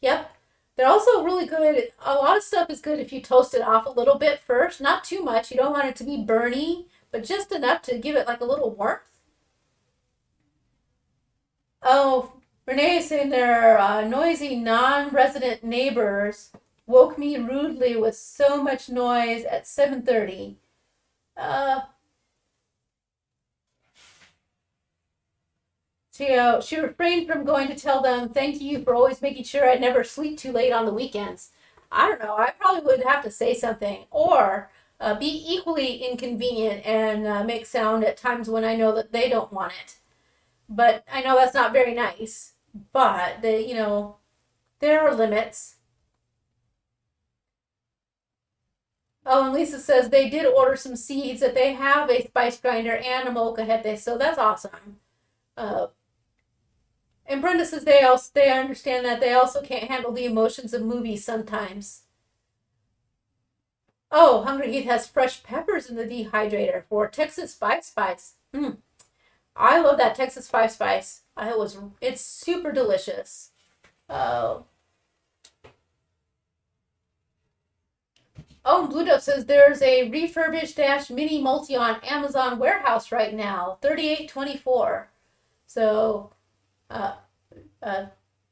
Yep. They're also really good. A lot of stuff is good if you toast it off a little bit first. Not too much. You don't want it to be burny, but just enough to give it like a little warmth. Oh, Renee is saying their noisy non-resident neighbors woke me rudely with so much noise at 7:30. She refrained from going to tell them thank you for always making sure I never sleep too late on the weekends. I don't know. I probably would have to say something or be equally inconvenient and make sound at times when I know that they don't want it. But I know that's not very nice. But there are limits. Oh, and Lisa says they did order some seeds, that they have a spice grinder and a molcajete, so that's awesome. And Brenda says they understand that they also can't handle the emotions of movies sometimes. Oh, Hungry Heath has fresh peppers in the dehydrator for Texas Five Spice. I love that Texas Five Spice. It's super delicious. Oh, Blue Dove says there's a refurbished dash mini multi on Amazon warehouse right now, $38.24. So, uh,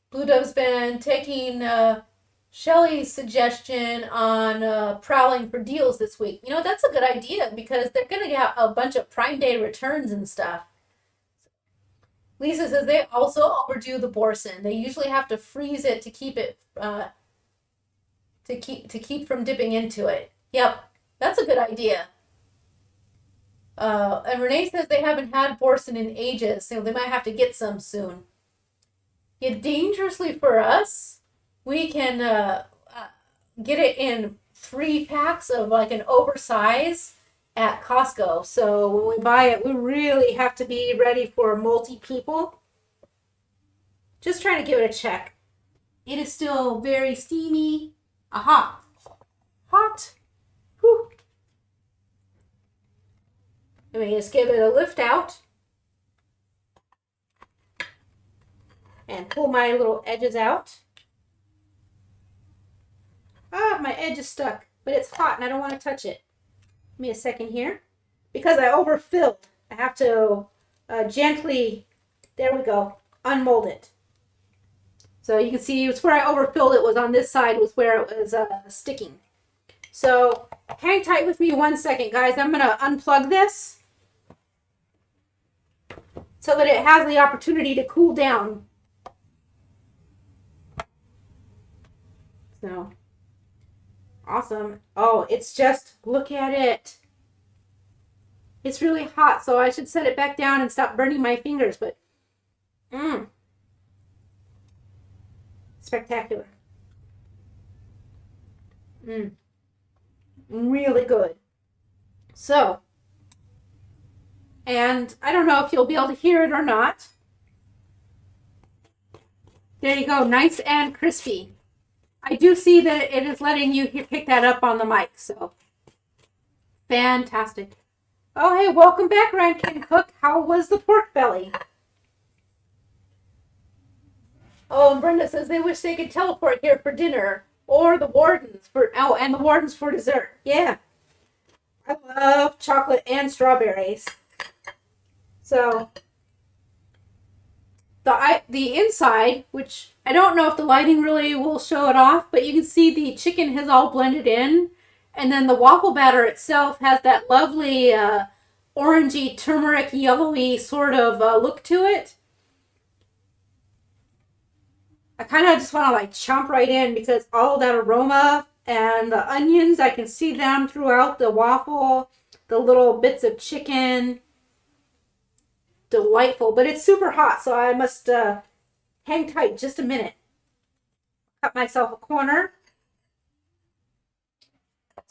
Blue Dove's been taking Shelly's suggestion on prowling for deals this week. You know, that's a good idea because they're going to get a bunch of Prime Day returns and stuff. Lisa says they also overdo the Borson. They usually have to freeze it to keep it to keep from dipping into it. Yep, that's a good idea. And Renee says they haven't had Borson in ages, so they might have to get some soon. Yeah, dangerously for us, we can get it in 3 packs of like an oversize at Costco. So when we buy it, we really have to be ready for multi people. Just trying to give it a check. It is still very steamy. Aha. Hot. Whew. Let me just give it a lift out. And pull my little edges out. Ah, my edge is stuck, but it's hot and I don't want to touch it. Give me a second here. Because I overfilled, I have to gently, there we go, unmold it. So you can see it's where I overfilled it was on this side was where it was sticking. So hang tight with me 1 second, guys. I'm going to unplug this so that it has the opportunity to cool down. So, awesome. Oh, it's just, look at it. It's really hot, so I should set it back down and stop burning my fingers, but, spectacular. Really good. So, and I don't know if you'll be able to hear it or not. There you go, nice and crispy. I do see that it is letting you pick that up on the mic, so fantastic. Oh, hey, welcome back, Rankin Cook. How was the pork belly? Oh, and Brenda says they wish they could teleport here for dinner, or the Wardens and the Wardens for dessert. Yeah, I love chocolate and strawberries. So the inside, which I don't know if the lighting really will show it off, but you can see the chicken has all blended in. And then the waffle batter itself has that lovely orangey, turmeric, yellowy sort of look to it. I kind of just want to like chomp right in because all that aroma and the onions, I can see them throughout the waffle, the little bits of chicken. Delightful, but it's super hot, so I must hang tight just a minute. Cut myself a corner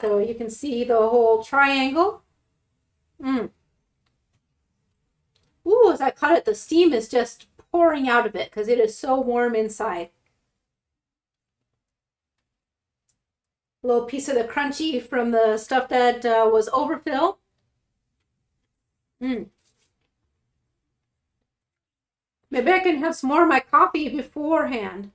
so you can see the whole triangle. Ooh, as I cut it, the steam is just pouring out of it because it is so warm inside. A little piece of the crunchy from the stuff that was overfill. Maybe I can have some more of my coffee beforehand.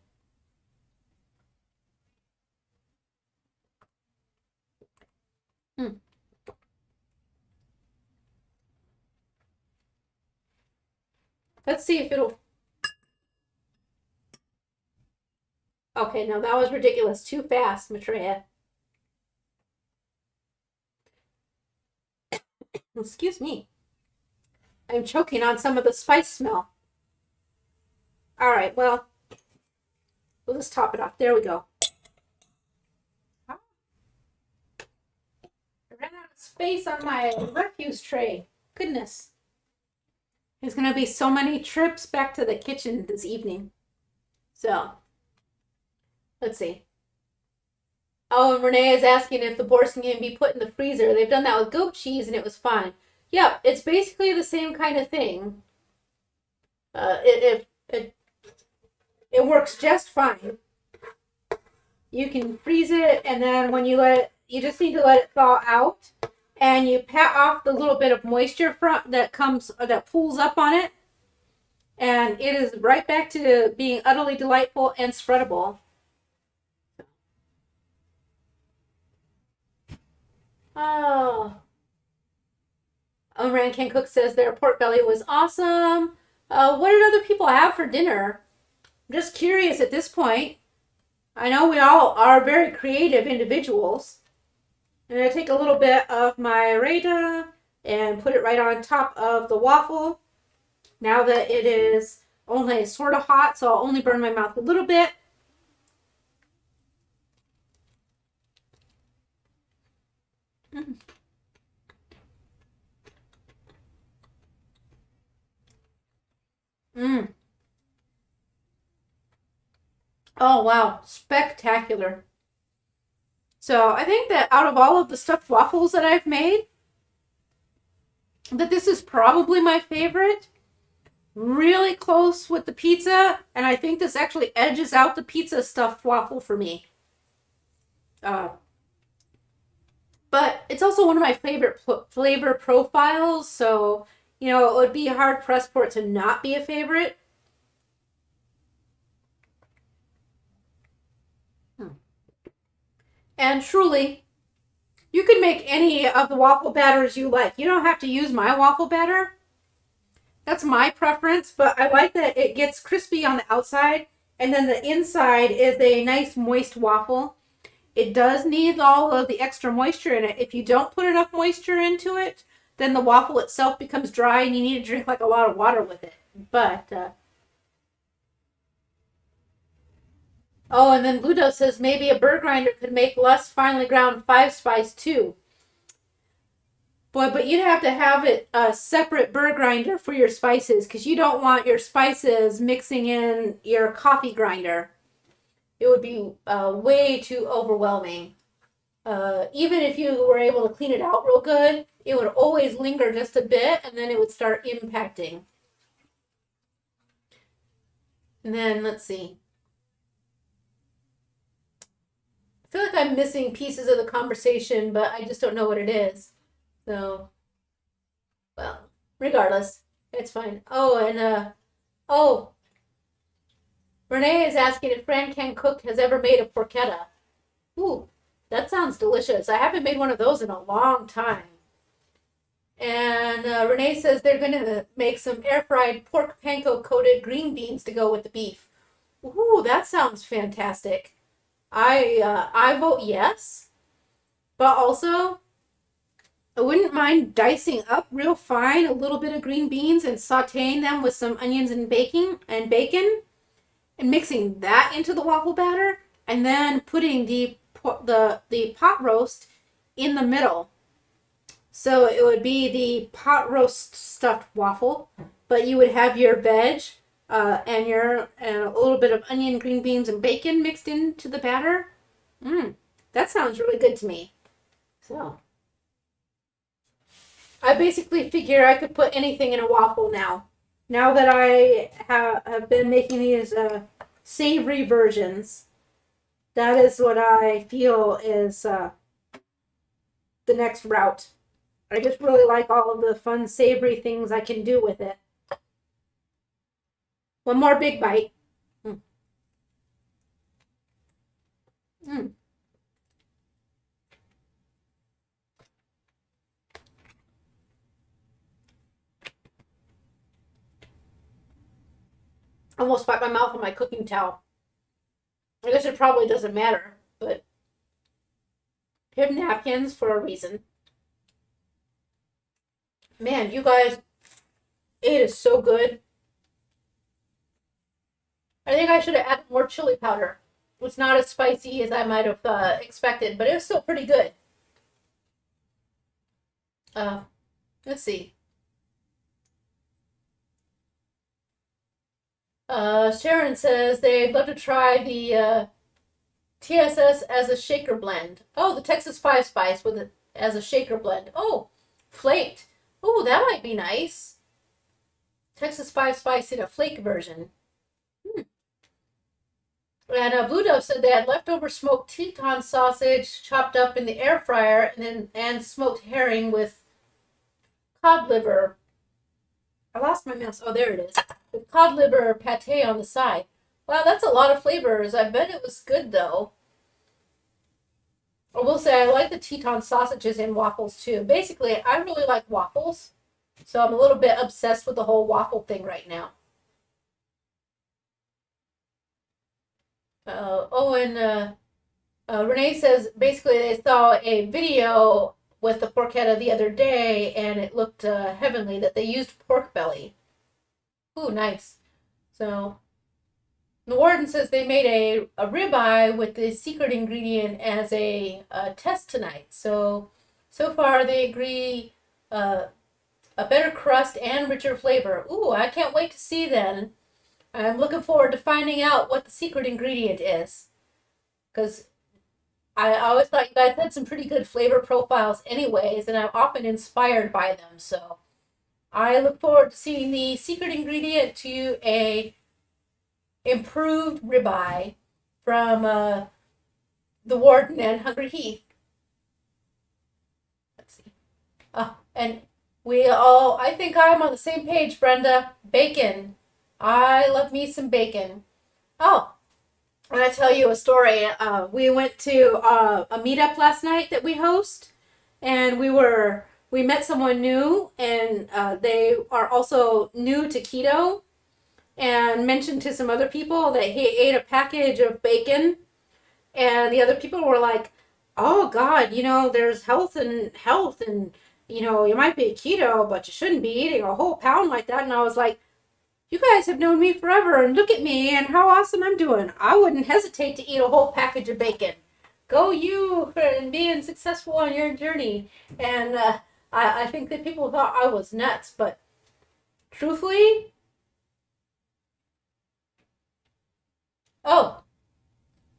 Let's see if it'll... Okay, no, that was ridiculous. Too fast, Maitreya. Excuse me. I'm choking on some of the spice smell. All right, well, we'll just top it off. There we go. I ran out of space on my refuse tray. Goodness. There's going to be so many trips back to the kitchen this evening. So, let's see. Oh, and Renee is asking if the Borson can be put in the freezer. They've done that with goat cheese and it was fine. Yep, it's basically the same kind of thing. It works just fine. You can freeze it, and then when you let it, you just need to let it thaw out, and you pat off the little bit of moisture that pools up on it, and it is right back to being utterly delightful and spreadable. Oh. Ran Can Cook says their pork belly was awesome. What did other people have for dinner? I'm just curious at this point. I know we all are very creative individuals. I'm going to take a little bit of my Raita and put it right on top of the waffle. Now that it is only sort of hot, so I'll only burn my mouth a little bit. Mmm. Oh, wow. Spectacular. So I think that out of all of the stuffed waffles that I've made, that this is probably my favorite. Really close with the pizza, and I think this actually edges out the pizza stuffed waffle for me. But it's also one of my favorite flavor profiles, so, you know, it would be hard pressed for it to not be a favorite. And truly, you can make any of the waffle batters you like. You don't have to use my waffle batter. That's my preference, but I like that it gets crispy on the outside, and then the inside is a nice moist waffle. It does need all of the extra moisture in it. If you don't put enough moisture into it, then the waffle itself becomes dry and you need to drink like a lot of water with it. But, oh, and then Ludo says maybe a bird grinder could make less finely ground 5-spice too. Boy, but you'd have to have it a separate bird grinder for your spices, because you don't want your spices mixing in your coffee grinder. It would be way too overwhelming. Even if you were able to clean it out real good, it would always linger just a bit, and then it would start impacting. And then, let's see. I feel like I'm missing pieces of the conversation, but I just don't know what it is. So, well, regardless, it's fine. Oh, and, oh, Renee is asking if Fran Can Cook has ever made a porchetta. Ooh, that sounds delicious. I haven't made one of those in a long time. And Renee says they're going to make some air-fried pork panko-coated green beans to go with the beef. Ooh, that sounds fantastic. I vote yes, but also I wouldn't mind dicing up real fine a little bit of green beans and sauteing them with some onions and bacon and mixing that into the waffle batter, and then putting the pot roast in the middle. So it would be the pot roast stuffed waffle, but you would have your veg and a little bit of onion, green beans, and bacon mixed into the batter. That sounds really good to me. So I basically figure I could put anything in a waffle now. Now that I have been making these savory versions, that is what I feel is the next route. I just really like all of the fun savory things I can do with it. One more big bite. I almost wiped my mouth with my cooking towel. I guess it probably doesn't matter, but you have napkins for a reason. Man, you guys, it is so good. I think I should have added more chili powder. It's not as spicy as I might have expected, but it was still pretty good. Let's see. Sharon says they'd love to try the TSS as a shaker blend. Oh, the Texas 5-spice with it as a shaker blend. Oh, flaked. Oh, that might be nice. Texas 5-spice in a flake version. And Blue Dove said they had leftover smoked Teton sausage chopped up in the air fryer, and smoked herring with cod liver. I lost my mouse. Oh, there it is. With cod liver pate on the side. Wow, that's a lot of flavors. I bet it was good though. I will say I like the Teton sausages in waffles too. Basically, I really like waffles, so I'm a little bit obsessed with the whole waffle thing right now. Renee says basically they saw a video with the porchetta the other day, and it looked heavenly that they used pork belly. Ooh, nice. So the warden says they made a ribeye with the secret ingredient as a test tonight. So far they agree a better crust and richer flavor. Ooh, I can't wait to see then. I'm looking forward to finding out what the secret ingredient is. Because I always thought you guys had some pretty good flavor profiles anyways, and I'm often inspired by them. So I look forward to seeing the secret ingredient to a improved ribeye from the Warden and Hungry Heath. Let's see. And I think I'm on the same page, Brenda. Bacon. I love me some bacon. Oh, I'm going to tell you a story. We went to a meetup last night that we host, and we met someone new, and they are also new to keto, and mentioned to some other people that he ate a package of bacon, and the other people were like, "Oh God, there's health, and you might be keto, but you shouldn't be eating a whole pound like that." And I was like, "You guys have known me forever, and look at me and how awesome I'm doing. I wouldn't hesitate to eat a whole package of bacon. Go you and being successful on your journey." And I think that people thought I was nuts, but truthfully, oh,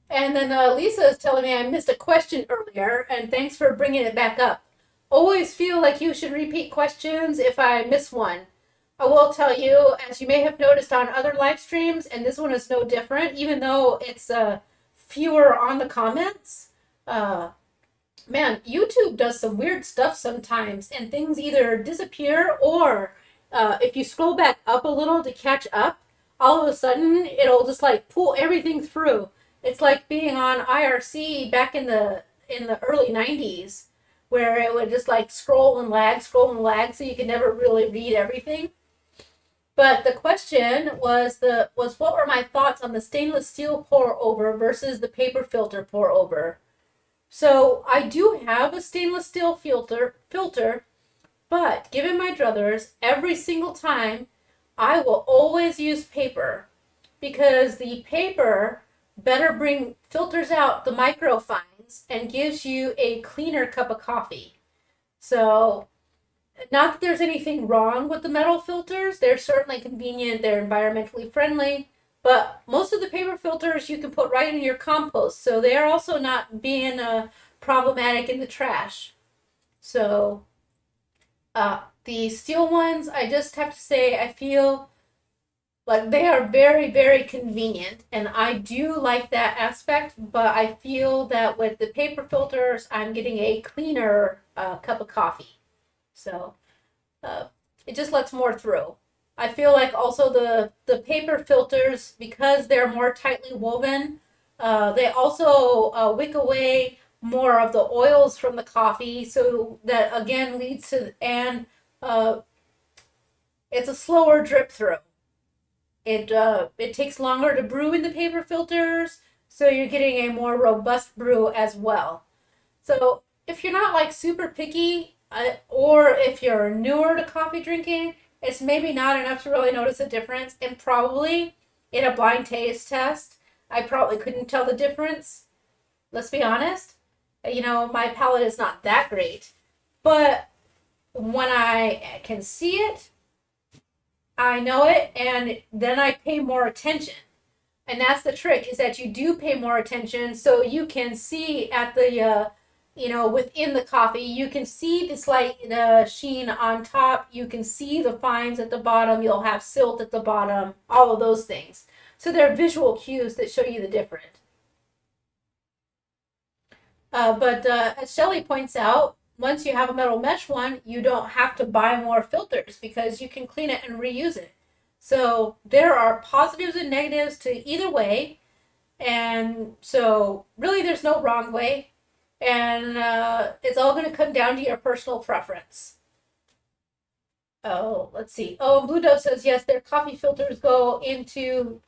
and then Lisa is telling me I missed a question earlier, and thanks for bringing it back up. Always feel like you should repeat questions if I miss one. I will tell you, as you may have noticed on other live streams, and this one is no different, even though it's fewer on the comments. Man, YouTube does some weird stuff sometimes, and things either disappear or if you scroll back up a little to catch up, all of a sudden it'll just like pull everything through. It's like being on IRC back in the early 90s, where it would just like scroll and lag, so you could never really read everything. But the question was what were my thoughts on the stainless steel pour over versus the paper filter pour over? So I do have a stainless steel filter, but given my druthers, every single time I will always use paper, because the paper better filters out the microfines and gives you a cleaner cup of coffee. So not that there's anything wrong with the metal filters. They're certainly convenient. They're environmentally friendly. But most of the paper filters you can put right in your compost. So they are also not being problematic in the trash. So the steel ones, I just have to say, I feel like they are very, very convenient. And I do like that aspect. But I feel that with the paper filters, I'm getting a cleaner cup of coffee. So it just lets more through. I feel like also the paper filters, because they're more tightly woven, they also wick away more of the oils from the coffee. So that again leads to, and it's a slower drip through. It takes longer to brew in the paper filters, so you're getting a more robust brew as well. So if you're not like super picky, or if you're newer to coffee drinking, it's maybe not enough to really notice a difference. And probably in a blind taste test, I probably couldn't tell the difference. Let's be honest. My palate is not that great. But when I can see it, I know it, and then I pay more attention. And that's the trick, is that you do pay more attention, so you can see at the within the coffee, you can see the slight sheen on top. You can see the fines at the bottom. You'll have silt at the bottom, all of those things. So there are visual cues that show you the difference. But as Shelley points out, once you have a metal mesh one, you don't have to buy more filters because you can clean it and reuse it. So there are positives and negatives to either way. And so really there's no wrong way. And it's all going to come down to your personal preference. Oh, let's see. Oh, Blue Dove says, yes, their coffee filters go into,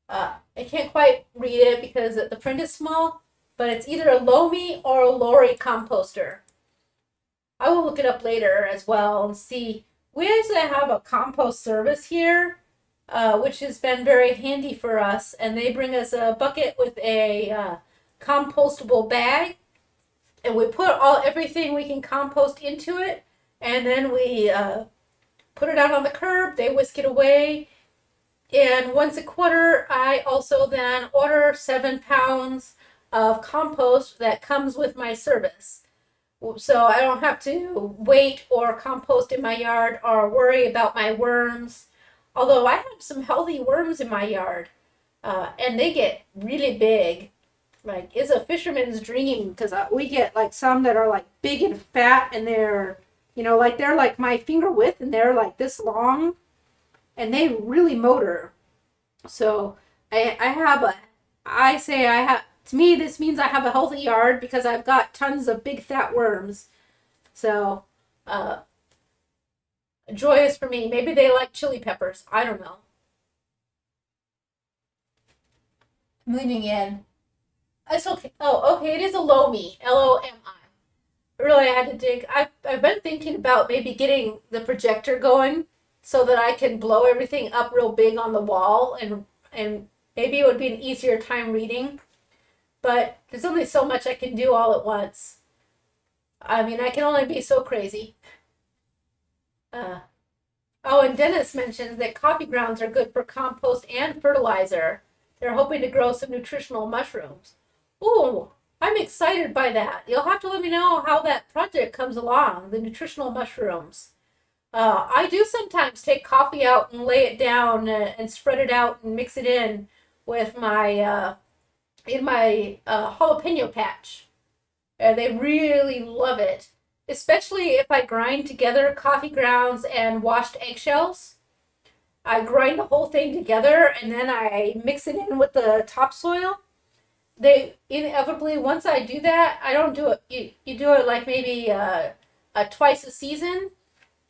I can't quite read it because the print is small, but it's either a Lomi or a Lori composter. I will look it up later as well and see. We actually have a compost service here, which has been very handy for us. And they bring us a bucket with a compostable bag. And we put everything we can compost into it. And then we put it out on the curb. They whisk it away. And once a quarter, I also then order 7 pounds of compost that comes with my service. So I don't have to wait or compost in my yard or worry about my worms. Although I have some healthy worms in my yard, and they get really big. Like, it's a fisherman's dream because we get like some that are like big and fat, and they're, like they're like my finger width, and they're like this long, and they really motor. So to me, this means I have a healthy yard because I've got tons of big fat worms. So, joyous for me. Maybe they like chili peppers. I don't know. I'm leaning in. It's okay. Oh, okay. It is a Lomi. Lomi. Really, I had to dig. I've been thinking about maybe getting the projector going so that I can blow everything up real big on the wall, and maybe it would be an easier time reading. But there's only so much I can do all at once. I mean, I can only be so crazy. And Dennis mentioned that coffee grounds are good for compost and fertilizer. They're hoping to grow some nutritional mushrooms. Ooh, I'm excited by that. You'll have to let me know how that project comes along, the nutritional mushrooms. I do sometimes take coffee out and lay it down and spread it out and mix it in with my jalapeno patch. They really love it, especially if I grind together coffee grounds and washed eggshells. I grind the whole thing together and then I mix it in with the topsoil. They inevitably, once I do that, I don't do it. You do it like maybe twice a season.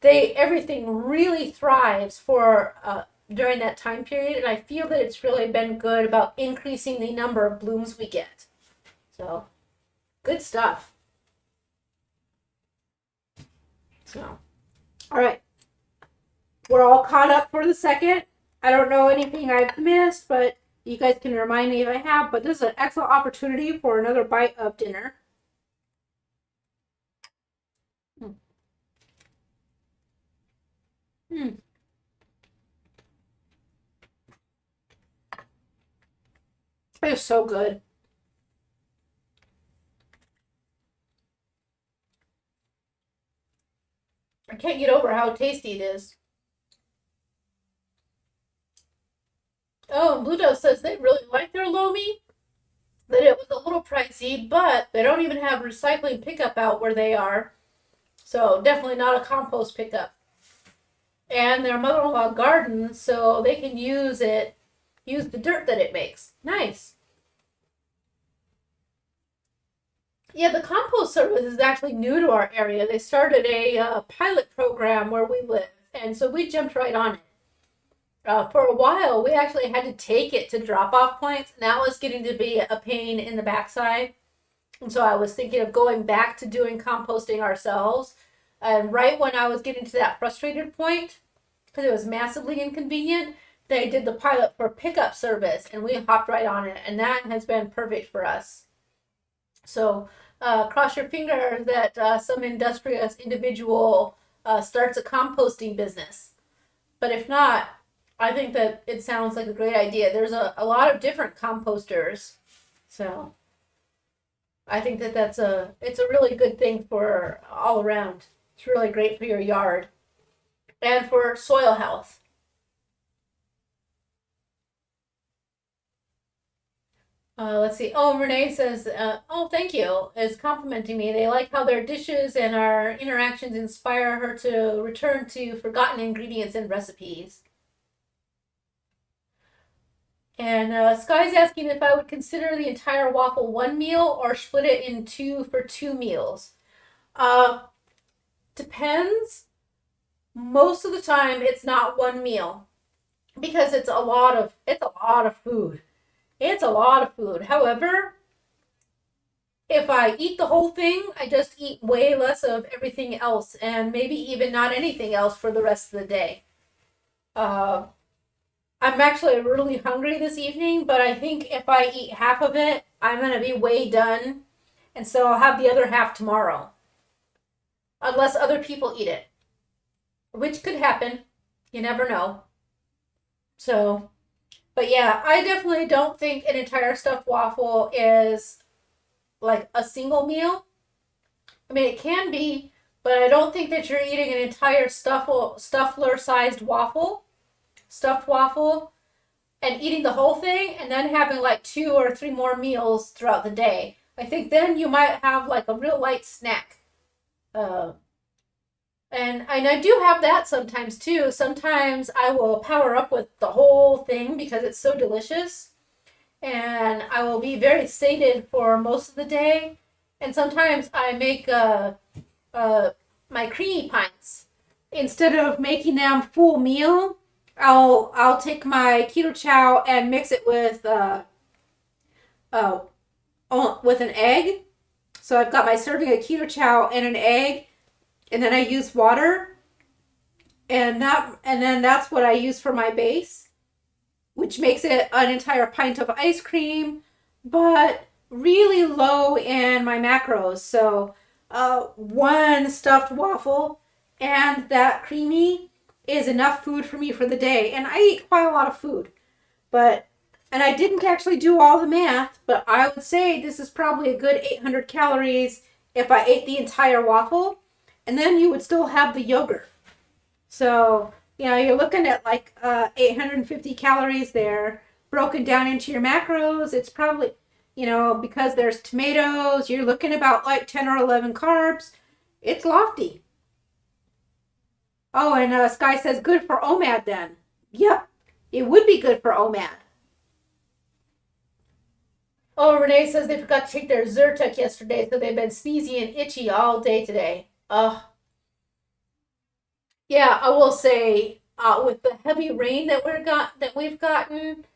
Everything really thrives for during that time period, and I feel that it's really been good about increasing the number of blooms we get. So, good stuff. So, all right. We're all caught up for the second. I don't know anything I've missed, but you guys can remind me if I have. But this is an excellent opportunity for another bite of dinner. It is so good. I can't get over how tasty it is. Oh, and Blue Dove says they really like their Lomi, that it was a little pricey, but they don't even have recycling pickup out where they are. So definitely not a compost pickup. And their mother-in-law gardens, so they can use the dirt that it makes. Nice. Yeah, the compost service is actually new to our area. They started a pilot program where we live, and so we jumped right on it. For a while, we actually had to take it to drop-off points. Now it's getting to be a pain in the backside. And so I was thinking of going back to doing composting ourselves. And right when I was getting to that frustrated point, because it was massively inconvenient, they did the pilot for pickup service, and we hopped right on it. And that has been perfect for us. So cross your fingers that some industrious individual starts a composting business. But if not, I think that it sounds like a great idea. There's a lot of different composters. So I think that it's a really good thing for all around. It's really great for your yard and for soil health. Let's see. Oh, Renee says, oh, thank you, is complimenting me. They like how their dishes and our interactions inspire her to return to forgotten ingredients and recipes. And Sky's asking if I would consider the entire waffle one meal or split it in two for 2 meals. Uh, Depends. Most of the time, it's not one meal because it's a lot of food. It's a lot of food. However, if I eat the whole thing, I just eat way less of everything else and maybe even not anything else for the rest of the day. Uh, I'm actually really hungry this evening, but I think if I eat half of it, I'm going to be way done. And so I'll have the other half tomorrow, unless other people eat it, which could happen. You never know. So, but yeah, I definitely don't think an entire stuffed waffle is like a single meal. I mean, it can be, but I don't think that you're eating an entire stuffler sized stuffed waffle, and eating the whole thing and then having like 2 or 3 more meals throughout the day. I think then you might have like a real light snack. Uh, and I do have that sometimes too. Sometimes I will power up with the whole thing because it's so delicious, and I will be very sated for most of the day. And sometimes I make uh, my creamy pints. Instead of making them full meal, I'll take my keto chow and mix it uh, with an egg. So I've got my serving of keto chow and an egg, and then I use water, and then that's what I use for my base, which makes it an entire pint of ice cream, but really low in my macros. So one stuffed waffle and that creamy is enough food for me for the day. And I eat quite a lot of food, but and I didn't actually do all the math, but I would say this is probably a good 800 calories if I ate the entire waffle, and then you would still have the yogurt. So, you're looking at like 850 calories there, broken down into your macros. It's probably, because there's tomatoes, you're looking about like 10 or 11 carbs. It's lofty. Oh, and Sky says good for OMAD then. Yep, it would be good for OMAD. Oh, Renee says they forgot to take their Zyrtec yesterday, so they've been sneezy and itchy all day today. Yeah, I will say, with the heavy rain that we've gotten,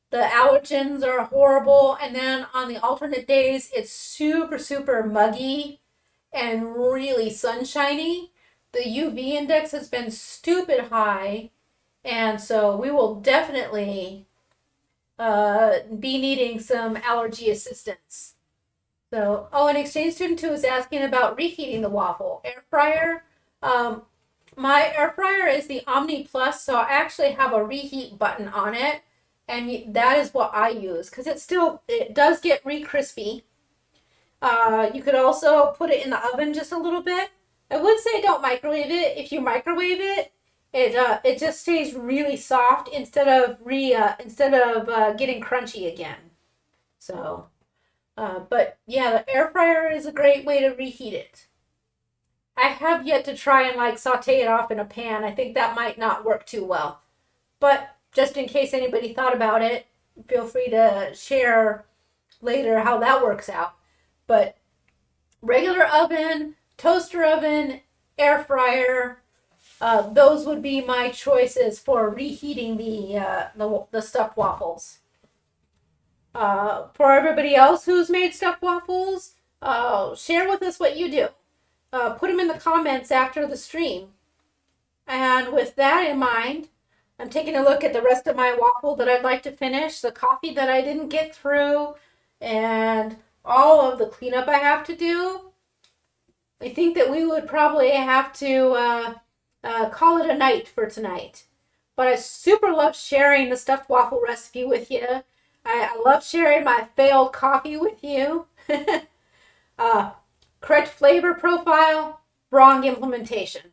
the allergens are horrible, and then on the alternate days, it's super super muggy and really sunshiny. The UV index has been stupid high, and so we will definitely be needing some allergy assistance. So, an exchange student too is asking about reheating the waffle air fryer. Um, my air fryer is the Omni Plus, so I actually have a reheat button on it, and that is what I use because it does get crispy. You could also put it in the oven just a little bit. I would say don't microwave it. If you microwave it, it just stays really soft instead of getting crunchy again. So, but yeah, the air fryer is a great way to reheat it. I have yet to try and like saute it off in a pan. I think that might not work too well. But just in case anybody thought about it, feel free to share later how that works out. But regular oven, toaster oven, air fryer, those would be my choices for reheating the stuffed waffles. For everybody else who's made stuffed waffles, share with us what you do. Put them in the comments after the stream. And with that in mind, I'm taking a look at the rest of my waffle that I'd like to finish, the coffee that I didn't get through, and all of the cleanup I have to do. I think that we would probably have to call it a night for tonight. But I super love sharing the stuffed waffle recipe with you. I love sharing my failed coffee with you. Correct flavor profile, wrong implementation.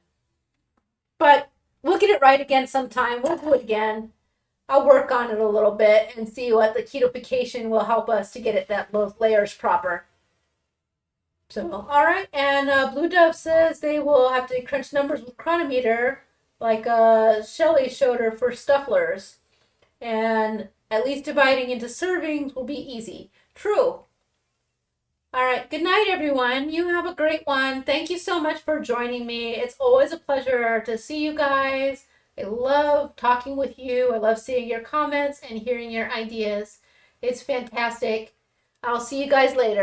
But we'll get it right again sometime. We'll do it again. I'll work on it a little bit and see what the ketofication will help us to get it that those layers proper. So, all right. And Blue Dove says they will have to crunch numbers with Chronometer, like Shelly showed her for Stufflers. And at least dividing into servings will be easy. True. All right. Good night, everyone. You have a great one. Thank you so much for joining me. It's always a pleasure to see you guys. I love talking with you. I love seeing your comments and hearing your ideas. It's fantastic. I'll see you guys later.